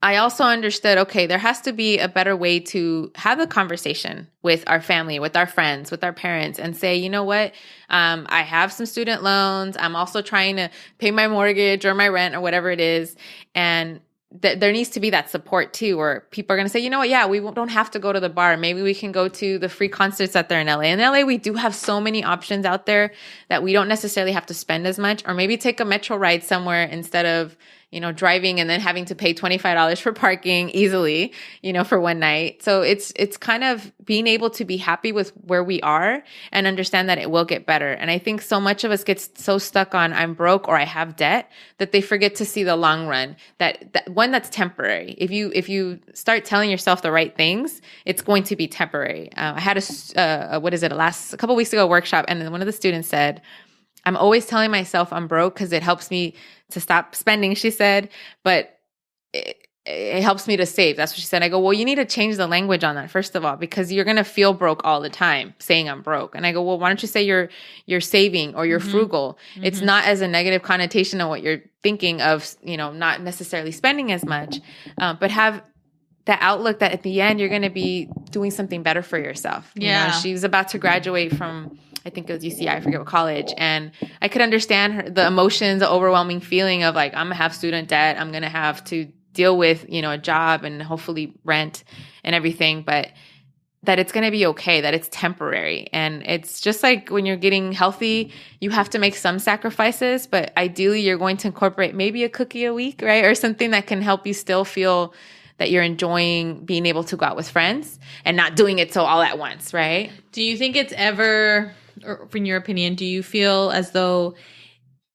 I also understood, okay, there has to be a better way to have a conversation with our family, with our friends, with our parents, and say, you know what, I have some student loans. I'm also trying to pay my mortgage or my rent or whatever it is. And there needs to be that support too, where people are going to say, you know what, yeah, we don't have to go to the bar. Maybe we can go to the free concerts that they're in LA. In LA, we do have so many options out there that we don't necessarily have to spend as much, or maybe take a metro ride somewhere instead of, driving and then having to pay $25 for parking easily, for one night. So it's kind of being able to be happy with where we are and understand that it will get better. And I think so much of us get so stuck on I'm broke or I have debt that they forget to see the long run, that one that's temporary. If you start telling yourself the right things, it's going to be temporary. I had a couple weeks ago workshop, and then one of the students said, I'm always telling myself I'm broke because it helps me to stop spending, she said, but it helps me to save. That's what she said. I go, well, you need to change the language on that, first of all, because you're going to feel broke all the time saying I'm broke. And I go, well, why don't you say you're saving or you're frugal? Mm-hmm. It's not as a negative connotation of what you're thinking of, not necessarily spending as much, but have the outlook that at the end, you're going to be doing something better for yourself. Yeah. She was about to graduate from, I think it was UCI, I forget what college. And I could understand the emotions, the overwhelming feeling of like, I'm going to have student debt. I'm going to have to deal with, a job and hopefully rent and everything, but that it's going to be okay, that it's temporary. And it's just like when you're getting healthy, you have to make some sacrifices, but ideally you're going to incorporate maybe a cookie a week, right? Or something that can help you still feel that you're enjoying being able to go out with friends and not doing it so all at once, right? Do you think it's ever, or in your opinion, do you feel as though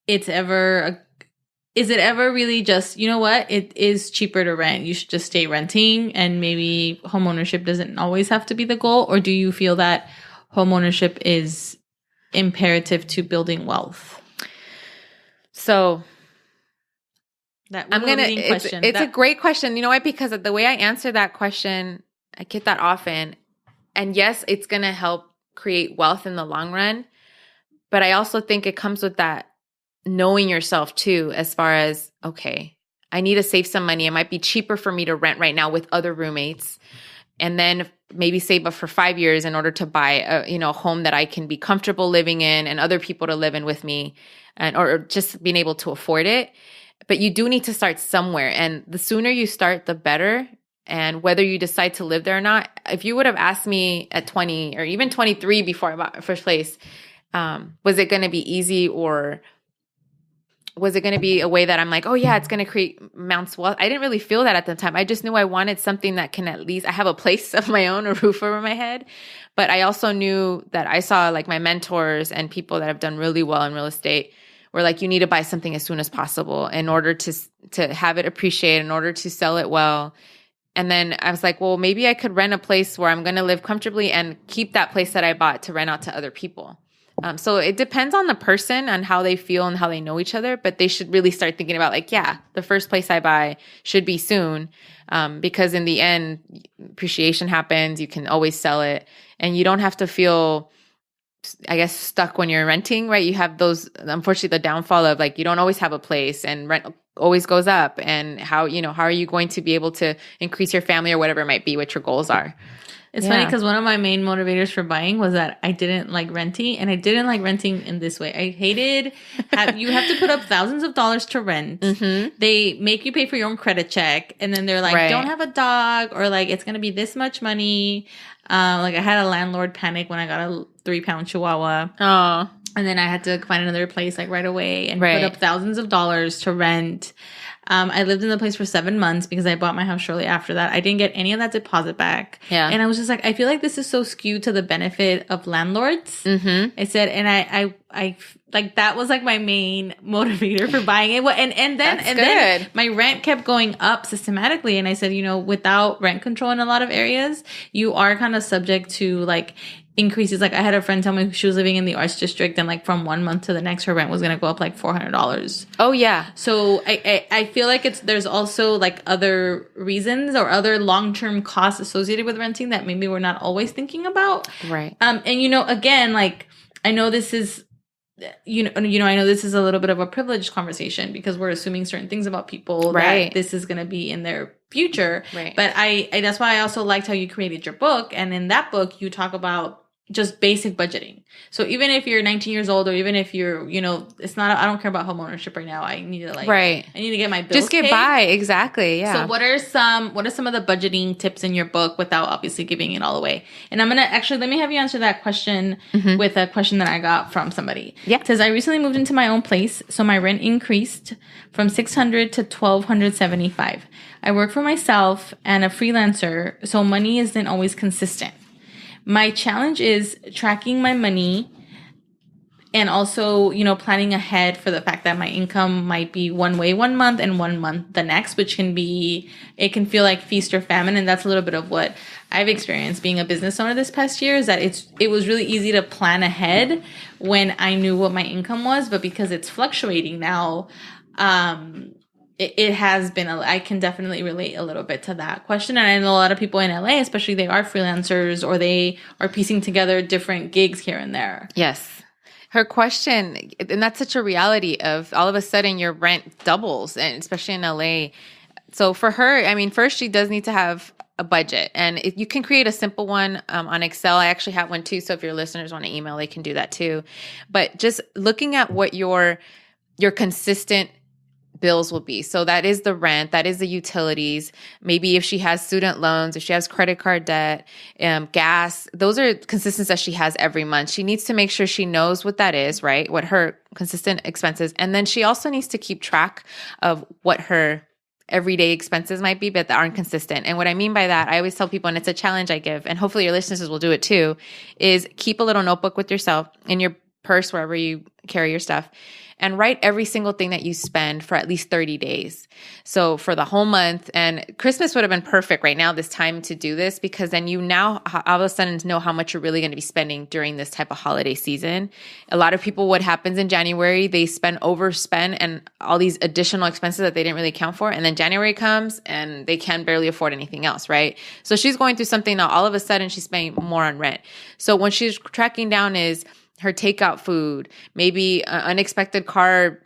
is it ever really just, you know what, it is cheaper to rent, you should just stay renting, and maybe homeownership doesn't always have to be the goal? Or do you feel that homeownership is imperative to building wealth? So question. It's a great question. You know why? Because the way I answer that question, I get that often. And yes, it's going to help create wealth in the long run. But I also think it comes with that knowing yourself too, as far as, okay, I need to save some money. It might be cheaper for me to rent right now with other roommates, and then maybe save up for 5 years in order to buy a home that I can be comfortable living in and other people to live in with me, and or just being able to afford it. But you do need to start somewhere. And the sooner you start, the better. And whether you decide to live there or not, if you would have asked me at 20 or even 23 before I bought my first place, was it going to be easy, or was it going to be a way that I'm like, oh yeah, it's going to create amounts of wealth? I didn't really feel that at the time. I just knew I wanted something that can at least, I have a place of my own, a roof over my head. But I also knew that I saw like my mentors and people that have done really well in real estate were like, you need to buy something as soon as possible in order to have it appreciate, in order to sell it well. And then I was like, well, maybe I could rent a place where I'm going to live comfortably and keep that place that I bought to rent out to other people. So it depends on the person, on how they feel and how they know each other, but they should really start thinking about like, yeah, the first place I buy should be soon, because in the end, appreciation happens. You can always sell it, and you don't have to feel, I guess, stuck when you're renting, right? You have those, unfortunately, the downfall of like, you don't always have a place and rent always goes up, and how are you going to be able to increase your family or whatever it might be, what your goals are. It's funny because one of my main motivators for buying was that I didn't like renting, and I didn't like renting in this way. I hated you have to put up thousands of dollars to rent. Mm-hmm. They make you pay for your own credit check, and then they're like, don't have a dog, or like it's going to be this much money. Like I had a landlord panic when I got a 3-pound Chihuahua. Oh. And then I had to find another place like right away and put up thousands of dollars to rent. I lived in the place for 7 months because I bought my house shortly after that. I didn't get any of that deposit back. Yeah. And I was just like, I feel like this is so skewed to the benefit of landlords. Mm-hmm. I said, and I like that was like my main motivator for buying it. And then my rent kept going up systematically. And I said, without rent control in a lot of areas, you are kind of subject to like increases. Like I had a friend tell me she was living in the arts district, and like from 1 month to the next, her rent was going to go up like $400. Oh yeah. So I feel like there's also like other reasons or other long-term costs associated with renting that maybe we're not always thinking about. Right. And again, like I know this is, I know this is a little bit of a privileged conversation because we're assuming certain things about people that this is going to be in their future. Right. But I that's why I also liked how you created your book. And in that book, you talk about just basic budgeting. So even if you're 19 years old, or even if you're, it's not, I don't care about home ownership right now. I need to I need to get my bills Just get paid. by. Exactly. Yeah. So what are some of the budgeting tips in your book without obviously giving it all away? And I'm going to let me have you answer that question with a question that I got from somebody. Yeah. It says, I recently moved into my own place, so my rent increased from $600 to $1,275. I work for myself and a freelancer, so money isn't always consistent. My challenge is tracking my money and also, planning ahead for the fact that my income might be one way one month and one month the next, which it can feel like feast or famine. And that's a little bit of what I've experienced being a business owner this past year, is that it was really easy to plan ahead when I knew what my income was. But because it's fluctuating now, it has been, I can definitely relate a little bit to that question. And I know a lot of people in LA, especially, they are freelancers or they are piecing together different gigs here and there. Yes. Her question, and that's such a reality of all of a sudden your rent doubles, and especially in LA. So for her, I mean, first she does need to have a budget, and you can create a simple one on Excel. I actually have one too. So if your listeners want to email, they can do that too. But just looking at what your consistent bills will be. So that is the rent, that is the utilities. Maybe if she has student loans, if she has credit card debt, gas, those are consistents that she has every month. She needs to make sure she knows what that is, right? What her consistent expenses. And then she also needs to keep track of what her everyday expenses might be, but that aren't consistent. And what I mean by that, I always tell people, and it's a challenge I give, and hopefully your listeners will do it too, is keep a little notebook with yourself in your purse, wherever you carry your stuff, and write every single thing that you spend for at least 30 days. So for the whole month, and Christmas would have been perfect right now, this time to do this, because then you now all of a sudden know how much you're really going to be spending during this type of holiday season. A lot of people, what happens in January, they overspend and all these additional expenses that they didn't really account for. And then January comes and they can barely afford anything else, right? So she's going through something now. All of a sudden she's spending more on rent. So when she's tracking down is her takeout food, maybe unexpected car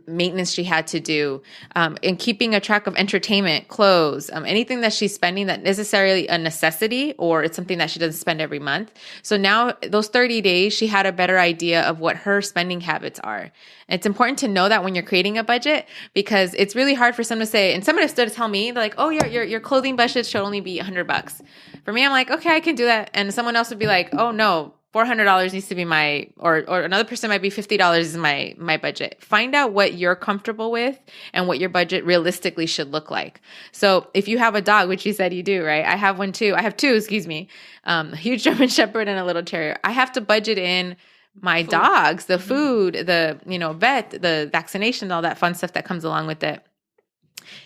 maintenance she had to do, and keeping a track of entertainment, clothes, anything that she's spending that necessarily a necessity or it's something that she doesn't spend every month. So now those 30 days, she had a better idea of what her spending habits are. And it's important to know that when you're creating a budget, because it's really hard for someone to say, and someone has to tell me, they're like, oh, your clothing budget should only be $100. For me, I'm like, okay, I can do that. And someone else would be like, oh no, $400 needs to be my, or another person might be $50 is my budget. Find out what you're comfortable with and what your budget realistically should look like. So if you have a dog, which you said you do, right? I have one too. I have two, excuse me, a huge German Shepherd and a little terrier. I have to budget in my dogs, the food, the, vet, the vaccinations, all that fun stuff that comes along with it.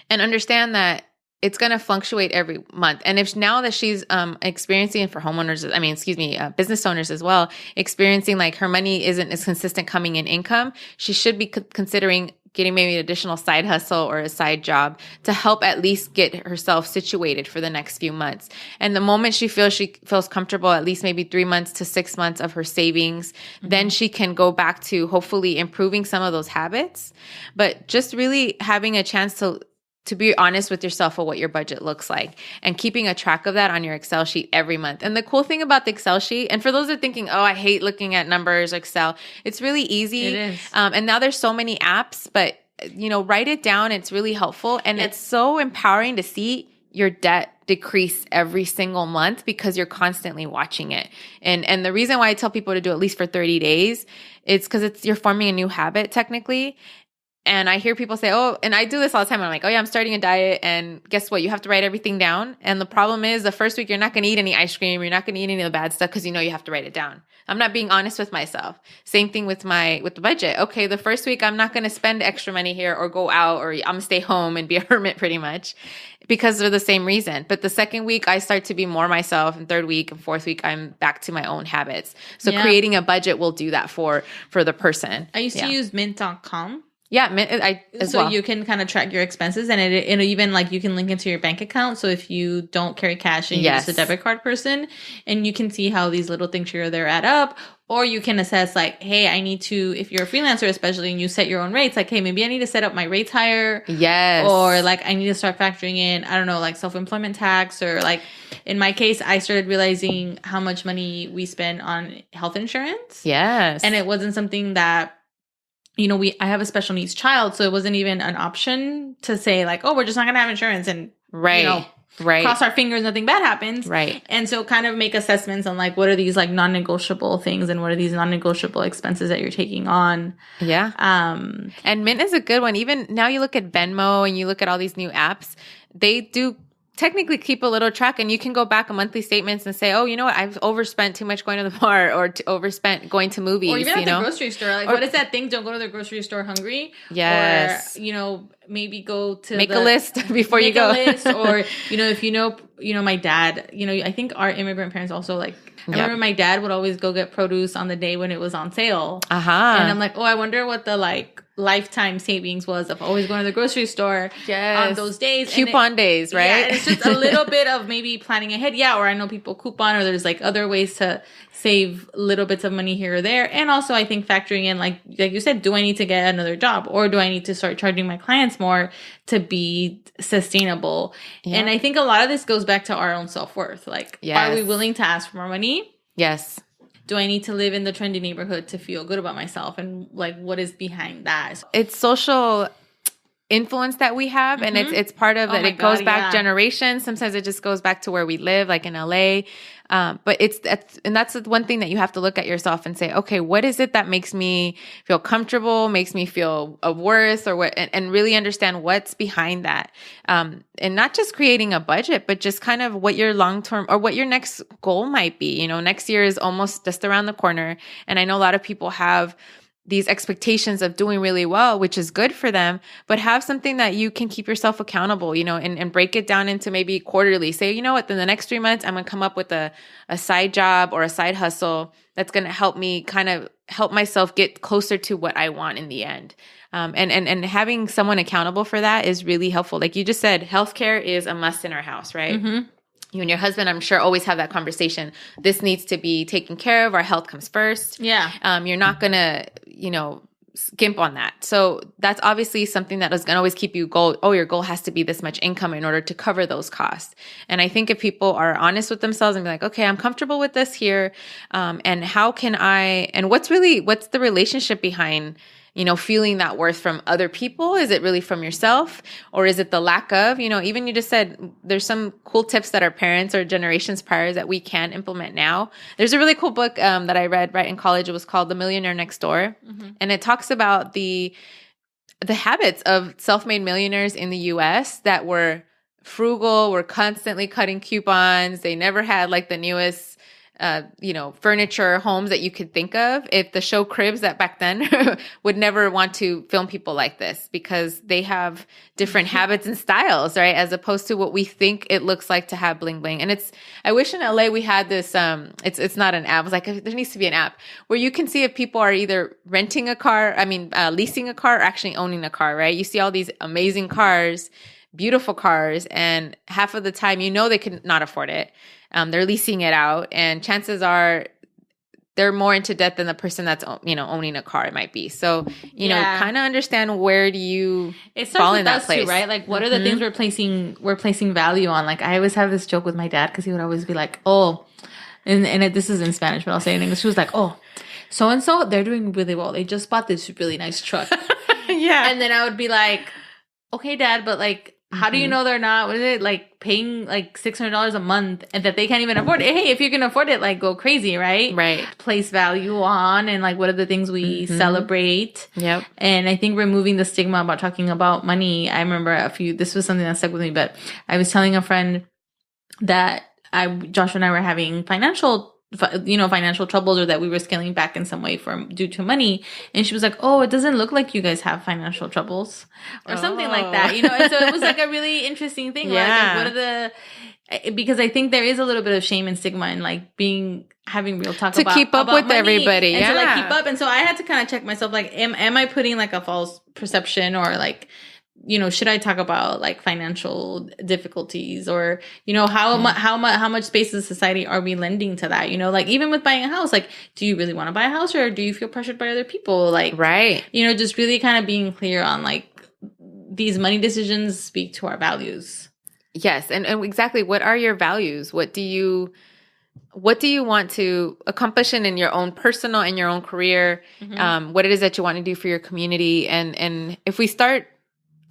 And understand that it's going to fluctuate every month. And if now that she's experiencing for homeowners, business owners as well, experiencing like her money isn't as consistent coming in income, she should be considering getting maybe an additional side hustle or a side job to help at least get herself situated for the next few months. And the moment she feels comfortable, at least maybe 3 months to 6 months of her savings, then she can go back to hopefully improving some of those habits. But just really having a chance to be honest with yourself of what your budget looks like and keeping a track of that on your Excel sheet every month. And the cool thing about the Excel sheet, and for those that are thinking, oh, I hate looking at numbers, Excel, it's really easy. It is. And now there's so many apps, but write it down. It's really helpful. And it's so empowering to see your debt decrease every single month because you're constantly watching it. And the reason why I tell people to do at least for 30 days, it's because you're forming a new habit technically. And I hear people say, oh, and I do this all the time. I'm like, oh yeah, I'm starting a diet. And guess what? You have to write everything down. And the problem is the first week, you're not going to eat any ice cream. You're not going to eat any of the bad stuff because you have to write it down. I'm not being honest with myself. Same thing with the budget. Okay, the first week, I'm not going to spend extra money here or go out, or I'm going to stay home and be a hermit pretty much because of the same reason. But the second week, I start to be more myself. And third week and fourth week, I'm back to my own habits. So creating a budget will do that for the person. I used to use mint.com. Yeah, so you can kind of track your expenses, and it even like you can link it to your bank account. So if you don't carry cash and you're just a debit card person, and you can see how these little things here or there add up, Or you can assess like, hey, I need to, if you're a freelancer especially and you set your own rates, like, hey, maybe I need to set up my rates higher. Yes. Or like I need to start factoring in, I don't know, like self-employment tax, or like in my case, I started realizing how much money we spend on health insurance. Yes. And it wasn't something that, you know, I have a special needs child, so it wasn't even an option to say like, oh, we're just not going to have insurance and, you know, cross our fingers, nothing bad happens. Right. And so kind of make assessments on like, what are these like non-negotiable things and what are these non-negotiable expenses that you're taking on? Yeah. And Mint is a good one. Even now you look at Venmo and you look at all these new apps, they do technically keep a little track, and you can go back on monthly statements and say, oh, you know what, I've overspent too much going to the bar, or overspent going to movies. Or even at the grocery store. Like, what is that thing? Don't go to the grocery store hungry. Yes. Or, you know, maybe go to make a list before you go. Make a list. Or, you know, if you know, my dad, you know, I think our immigrant parents also like, I remember my dad would always go get produce on the day when it was on sale. And I'm like, oh, I wonder what the like lifetime savings was of always going to the grocery store on those days. Coupon days, right? Yeah, and it's just a little bit of maybe planning ahead. Yeah, or I know people coupon, or there's like other ways to save little bits of money here or there. And also I think factoring in, like you said, do I need to get another job, or do I need to start charging my clients more to be sustainable? Yeah. And I think a lot of this goes back to our own self-worth. Like, are we willing to ask for more money? Yes. Do I need to live in the trendy neighborhood to feel good about myself? And like, what is behind that? It's social influence that we have, and it's part of that. It goes back generations. Sometimes it just goes back to where we live, like in LA. But that's the one thing that you have to look at yourself and say, okay, what is it that makes me feel comfortable, makes me feel of worth, or what, and really understand what's behind that. And not just creating a budget, but just kind of what your long-term or what your next goal might be. You know, next year is almost just around the corner. And I know a lot of people have these expectations of doing really well, which is good for them, but have something that you can keep yourself accountable, you know, and break it down into maybe quarterly. Say, you know what, in the next 3 months, I'm going to come up with a side job or a side hustle that's going to help me kind of help myself get closer to what I want in the end. And having someone accountable for that is really helpful. Like you just said, healthcare is a must in our house, right? Mm-hmm. You and your husband, I'm sure, always have that conversation. This needs to be taken care of. Our health comes first. Yeah. You're not going to, you know, skimp on that. So that's obviously something that is going to always keep you your goal has to be this much income in order to cover those costs. And I think if people are honest with themselves and be like, okay, I'm comfortable with this here. And how can and what's the relationship behind, you know, feeling that worth from other people? Is it really from yourself, or is it the lack of, you know, even you just said there's some cool tips that our parents or generations prior that we can implement now. There's a really cool book that I read right in college. It was called The Millionaire Next Door. Mm-hmm. And it talks about the habits of self-made millionaires in the US that were frugal, were constantly cutting coupons. They never had like the newest furniture, homes that you could think of. If the show Cribs that back then would never want to film people like this because they have different habits and styles, right? As opposed to what we think it looks like to have bling bling. And I wish in LA we had this, it's not an app. It's like, there needs to be an app where you can see if people are either renting a car, leasing a car, or actually owning a car, right? You see all these amazing cars, beautiful cars, and half of the time, you know, they could not afford it. They're leasing it out, and chances are they're more into debt than the person that's, you know, owning a car, it might be. So, you know, kind of understand where do you fall in that place, too, right? Like, what are the things we're placing value on? Like, I always have this joke with my dad because he would always be like, oh, and this is in Spanish, but I'll say it in English. She was like, oh, so-and-so, they're doing really well. They just bought this really nice truck. Yeah. And then I would be like, okay, Dad, but like, how do you know they're not, what is it, like paying like $600 a month and that they can't even afford it? Hey, if you can afford it, like go crazy, right? Right. Place value on, and like what are the things we celebrate? Yep. And I think removing the stigma about talking about money. I remember this was something that stuck with me, but I was telling a friend that Josh and I were having financial troubles, or that we were scaling back in some way due to money. And she was like, oh, it doesn't look like you guys have financial troubles or something like that, you know? And so it was like a really interesting thing. Yeah. Like, what are because I think there is a little bit of shame and stigma in like having real talk to keep up with everybody. And to like keep up. And so I had to kind of check myself, like, am I putting like a false perception or like should I talk about like financial difficulties, or, how much space in society are we lending to that? Like even with buying a house, like, do you really want to buy a house, or do you feel pressured by other people? Like, right. Just really kind of being clear on like these money decisions speak to our values. Yes. And exactly, what are your values? What do you want to accomplish in your own personal, in your own career? What it is that you want to do for your community. And if we start,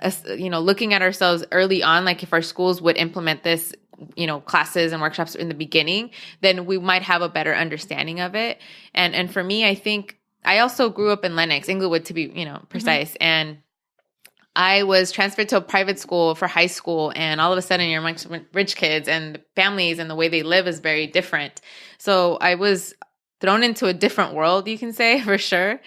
looking at ourselves early on, like if our schools would implement this, classes and workshops in the beginning, then we might have a better understanding of it. And for me, I think I also grew up in Lenox, Inglewood to be, precise. And I was transferred to a private school for high school, and all of a sudden you're amongst rich kids, and the families and the way they live is very different. So I was thrown into a different world, you can say, for sure.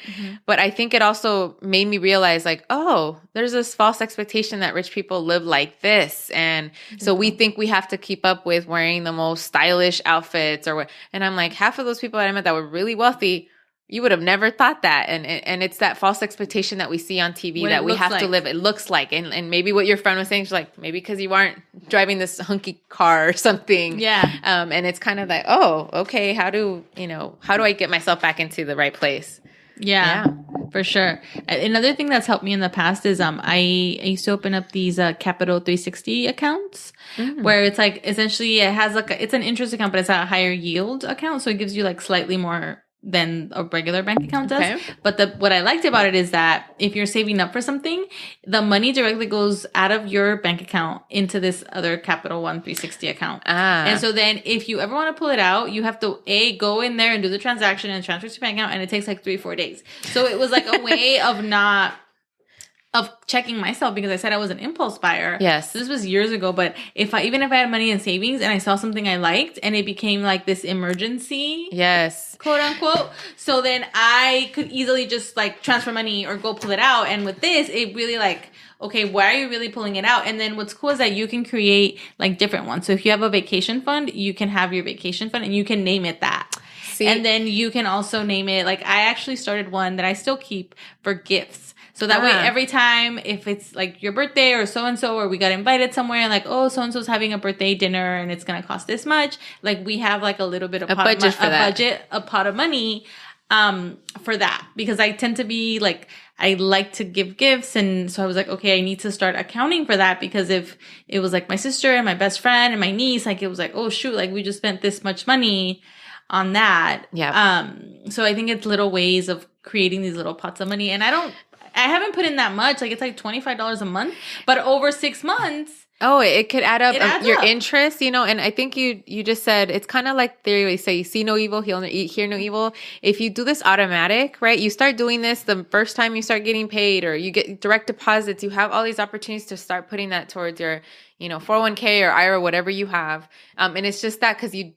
But I think it also made me realize like, oh, there's this false expectation that rich people live like this. And so we think we have to keep up with wearing the most stylish outfits and I'm like, half of those people that I met that were really wealthy, you would have never thought that. And it's that false expectation that we see on TV that we have to live. It looks like, and maybe what your friend was saying, she's like, maybe because you aren't driving this hunky car or something. Yeah. And it's kind of like, oh, okay. How do I get myself back into the right place? Yeah, for sure. Another thing that's helped me in the past is I used to open up these Capital 360 accounts where it's like essentially it has like it's an interest account, but it's a higher yield account. So it gives you like slightly more than a regular bank account does. Okay. But what I liked about it is that if you're saving up for something, the money directly goes out of your bank account into this other Capital One 360 account. And so then if you ever want to pull it out, you have to go in there and do the transaction and transfer to your bank account, and it takes like 3-4 days. So it was like a way of checking myself, because I said I was an impulse buyer. Yes. So this was years ago, but even if I had money in savings and I saw something I liked and it became like this emergency. Yes. Quote unquote. So then I could easily just like transfer money or go pull it out. And with this, it really like, okay, why are you really pulling it out? And then what's cool is that you can create like different ones. So if you have a vacation fund, you can have your vacation fund and you can name it that. See? And then you can also name it, like I actually started one that I still keep for gifts. So that way, every time, if it's like your birthday or so-and-so, or we got invited somewhere, like, oh, so-and-so's having a birthday dinner and it's going to cost this much. Like we have like a little bit of a pot of money for that, because I tend to be like, I like to give gifts. And so I was like, okay, I need to start accounting for that, because if it was like my sister and my best friend and my niece, like it was like, oh shoot, like we just spent this much money on that. Yeah. So I think it's little ways of creating these little pots of money. And I haven't put in that much. Like it's like $25 a month, but over 6 months. Oh, it could add up your interest, and I think you just said, it's kind of like they say, you see no evil, hear no evil. If you do this automatic, right, you start doing this the first time you start getting paid, or you get direct deposits, you have all these opportunities to start putting that towards your, 401k or IRA, whatever you have. And it's just that because you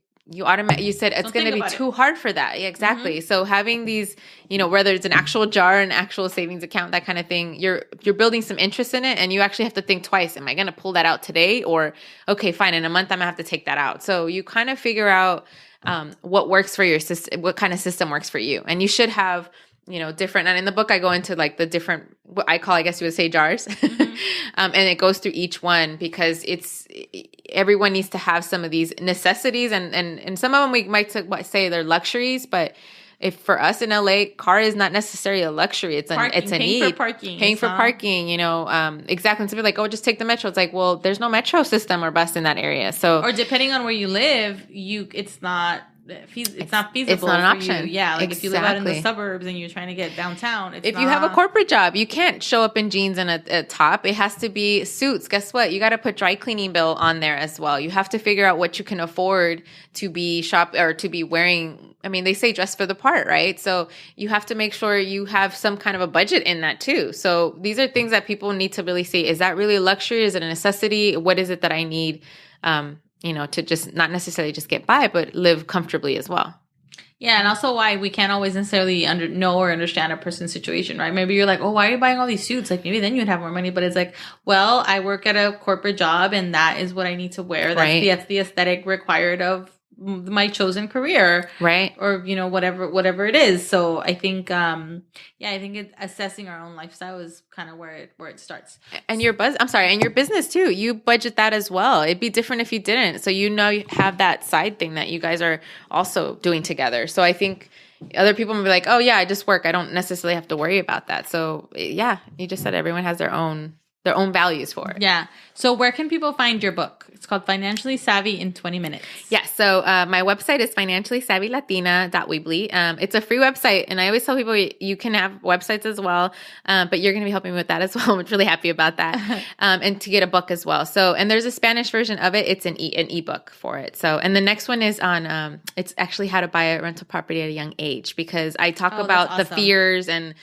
said it's going to be too hard for that. Yeah, exactly. So having these, whether it's an actual jar, an actual savings account, that kind of thing, you're building some interest in it, and you actually have to think twice. Am I going to pull that out today? Or, okay, fine, in a month, I'm going to have to take that out. So you kind of figure out what works for your system, what kind of system works for you. And you should have, different, and in the book, I go into like the different, what I call, I guess you would say, jars. And it goes through each one, because everyone needs to have some of these necessities, and some of them we might say they're luxuries, but if for us in LA, car is not necessarily a luxury. It's a need. Paying for parking, exactly. And so like, oh, just take the metro. It's like, well, there's no metro system or bus in that area. So, or depending on where you live, it's not feasible. It's not an option. Yeah, like if you live out in the suburbs and you're trying to get downtown, if you have a corporate job, you can't show up in jeans and a top. It has to be suits. Guess what? You got to put dry cleaning bill on there as well. You have to figure out what you can afford to be to be wearing. I mean, they say dress for the part, right? So you have to make sure you have some kind of a budget in that too. So these are things that people need to really see. Is that really a luxury? Is it a necessity? What is it that I need? To just not necessarily just get by, but live comfortably as well. Yeah, and also why we can't always necessarily know or understand a person's situation, right? Maybe you're like, oh, why are you buying all these suits? Like maybe then you'd have more money, but it's like, well, I work at a corporate job and that is what I need to wear. That's the aesthetic required of my chosen career, right? Or, whatever it is. So I think, I think assessing our own lifestyle is kind of where it starts. And your business too. You budget that as well. It'd be different if you didn't. So you have that side thing that you guys are also doing together. So I think other people will be like, oh yeah, I just work. I don't necessarily have to worry about that. So yeah, you just said everyone has their own values for it. Yeah. So where can people find your book? It's called Financially Savvy in 20 Minutes. Yeah. So my website is financiallysavvylatina.weebly. It's a free website. And I always tell people you can have websites as well, but you're going to be helping me with that as well. I'm really happy about that. And to get a book as well. So, and there's a Spanish version of it. It's an ebook for it. So, and the next one is on, it's actually how to buy a rental property at a young age, because I talk about the fears and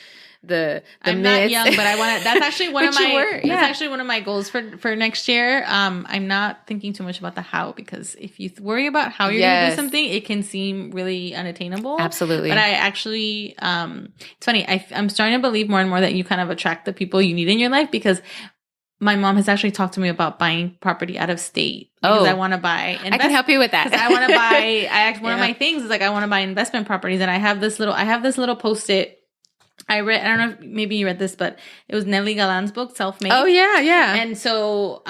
the I'm myths. not young, but I want to. That's actually one of my. That's actually one of my goals for next year. I'm not thinking too much about the how, because if you worry about how you're going to do something, it can seem really unattainable. Absolutely. But I actually, it's funny. I'm starting to believe more and more that you kind of attract the people you need in your life, because my mom has actually talked to me about buying property out of state. Because I want to buy. I can help you with that. Because I want to buy. One of my things is like I want to buy investment properties, and I have this little Post-it. I don't know if maybe you read this, but it was Nelly Galan's book, Self-Made. Oh, yeah, yeah. And so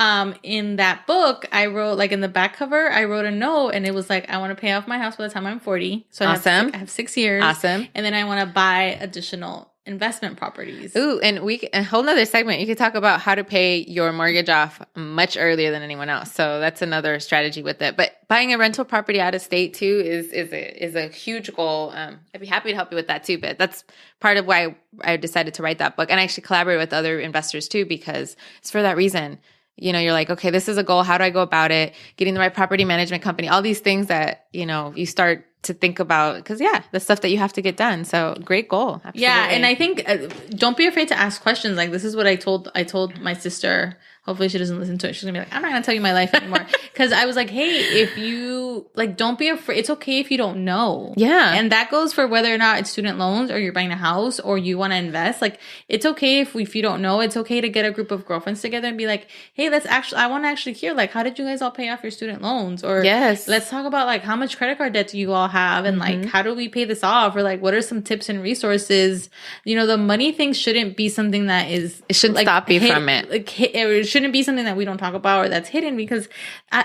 in that book, I wrote, like in the back cover, I wrote a note, and it was like, I want to pay off my house by the time I'm 40. So I have 6 years. Awesome. And then I want to buy additional investment properties. Ooh, and a whole nother segment. You could talk about how to pay your mortgage off much earlier than anyone else. So that's another strategy with it. But buying a rental property out of state too is a huge goal. I'd be happy to help you with that too. But that's part of why I decided to write that book, and I actually collaborate with other investors too, because it's for that reason. You're like, okay, this is a goal. How do I go about it? Getting the right property management company, all these things that, you start to think about, because the stuff that you have to get done. So great goal. Absolutely. Yeah. And I think don't be afraid to ask questions. Like, this is what I told my sister. Hopefully she doesn't listen to it. She's gonna be like, I'm not gonna tell you my life anymore. Because I was like, hey, if you don't be afraid. It's okay if you don't know. Yeah. And that goes for whether or not it's student loans, or you're buying a house, or you want to invest. Like, it's okay if you don't know. It's okay to get a group of girlfriends together and be like, hey, I want to actually hear, like, how did you guys all pay off your student loans? Or let's talk about, like, how much credit card debt do you all have? And like, how do we pay this off? Or like, what are some tips and resources? The money thing shouldn't be something that it shouldn't stop you from it. It shouldn't be something that we don't talk about or that's hidden, because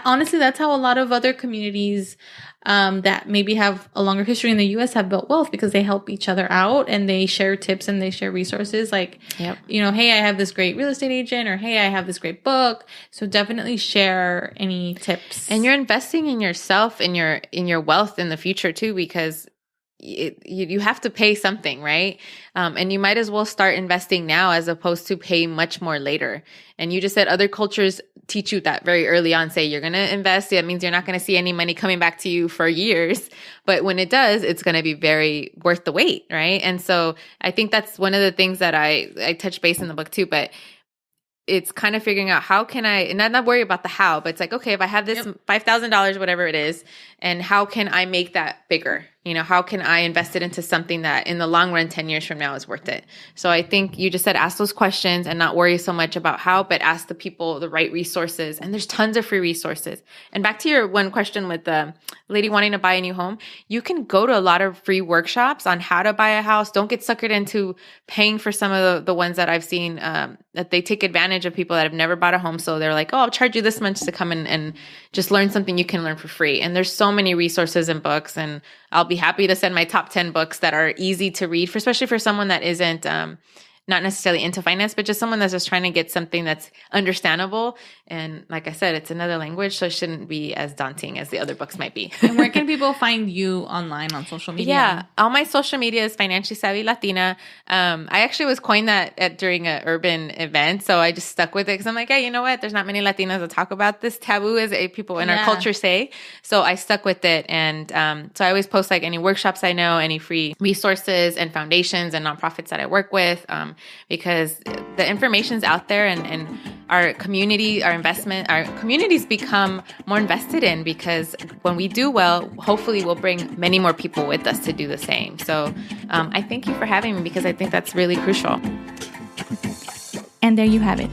honestly, that's how a lot of other communities that maybe have a longer history in the U.S. have built wealth, because they help each other out and they share tips and they share resources. Like, hey, I have this great real estate agent, or hey, I have this great book. So definitely share any tips. And you're investing in yourself, in your wealth in the future too, because you have to pay something, right? And you might as well start investing now as opposed to pay much more later. And you just said other cultures teach you that very early on. Say you're going to invest. That means you're not going to see any money coming back to you for years. But when it does, it's going to be very worth the wait, right? And so I think that's one of the things that I touch base in the book too. But it's kind of figuring out how can I, and not worry about the how, but it's like, okay, if I have this $5,000, whatever it is, and how can I make that bigger? How can I invest it into something that in the long run, 10 years from now, is worth it? So I think you just said, ask those questions and not worry so much about how, but ask the people the right resources. And there's tons of free resources. And back to your one question with the lady wanting to buy a new home, you can go to a lot of free workshops on how to buy a house. Don't get suckered into paying for some of the ones that I've seen that they take advantage of people that have never bought a home. So they're like, oh, I'll charge you this much to come in and just learn something you can learn for free. And there's so many resources and books, and I'll be happy to send my top 10 books that are easy to read, especially for someone that isn't not necessarily into finance, but just someone that's just trying to get something that's understandable. And like I said, it's another language, so it shouldn't be as daunting as the other books might be. And where can people find you online on social media? Yeah, all my social media is Financially Savvy Latina. I actually was coined that during an urban event, so I just stuck with it because I'm like, hey, you know what? There's not many Latinas that talk about this taboo, as people in our culture say. So I stuck with it, and so I always post like any workshops I know, any free resources and foundations and nonprofits that I work with. Because the information's out there, and our community, our communities become more invested in, because when we do well, hopefully we'll bring many more people with us to do the same. So I thank you for having me, because I think that's really crucial. And there you have it.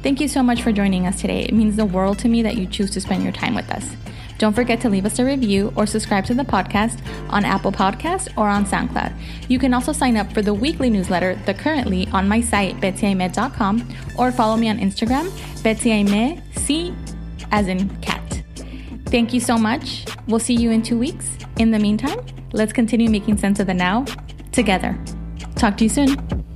Thank you so much for joining us today. It means the world to me that you choose to spend your time with us. Don't forget to leave us a review or subscribe to the podcast on Apple Podcasts or on SoundCloud. You can also sign up for the weekly newsletter, The Currently, on my site, betsyaime.com, or follow me on Instagram, betsyaime, C as in cat. Thank you so much. We'll see you in 2 weeks. In the meantime, let's continue making sense of the now together. Talk to you soon.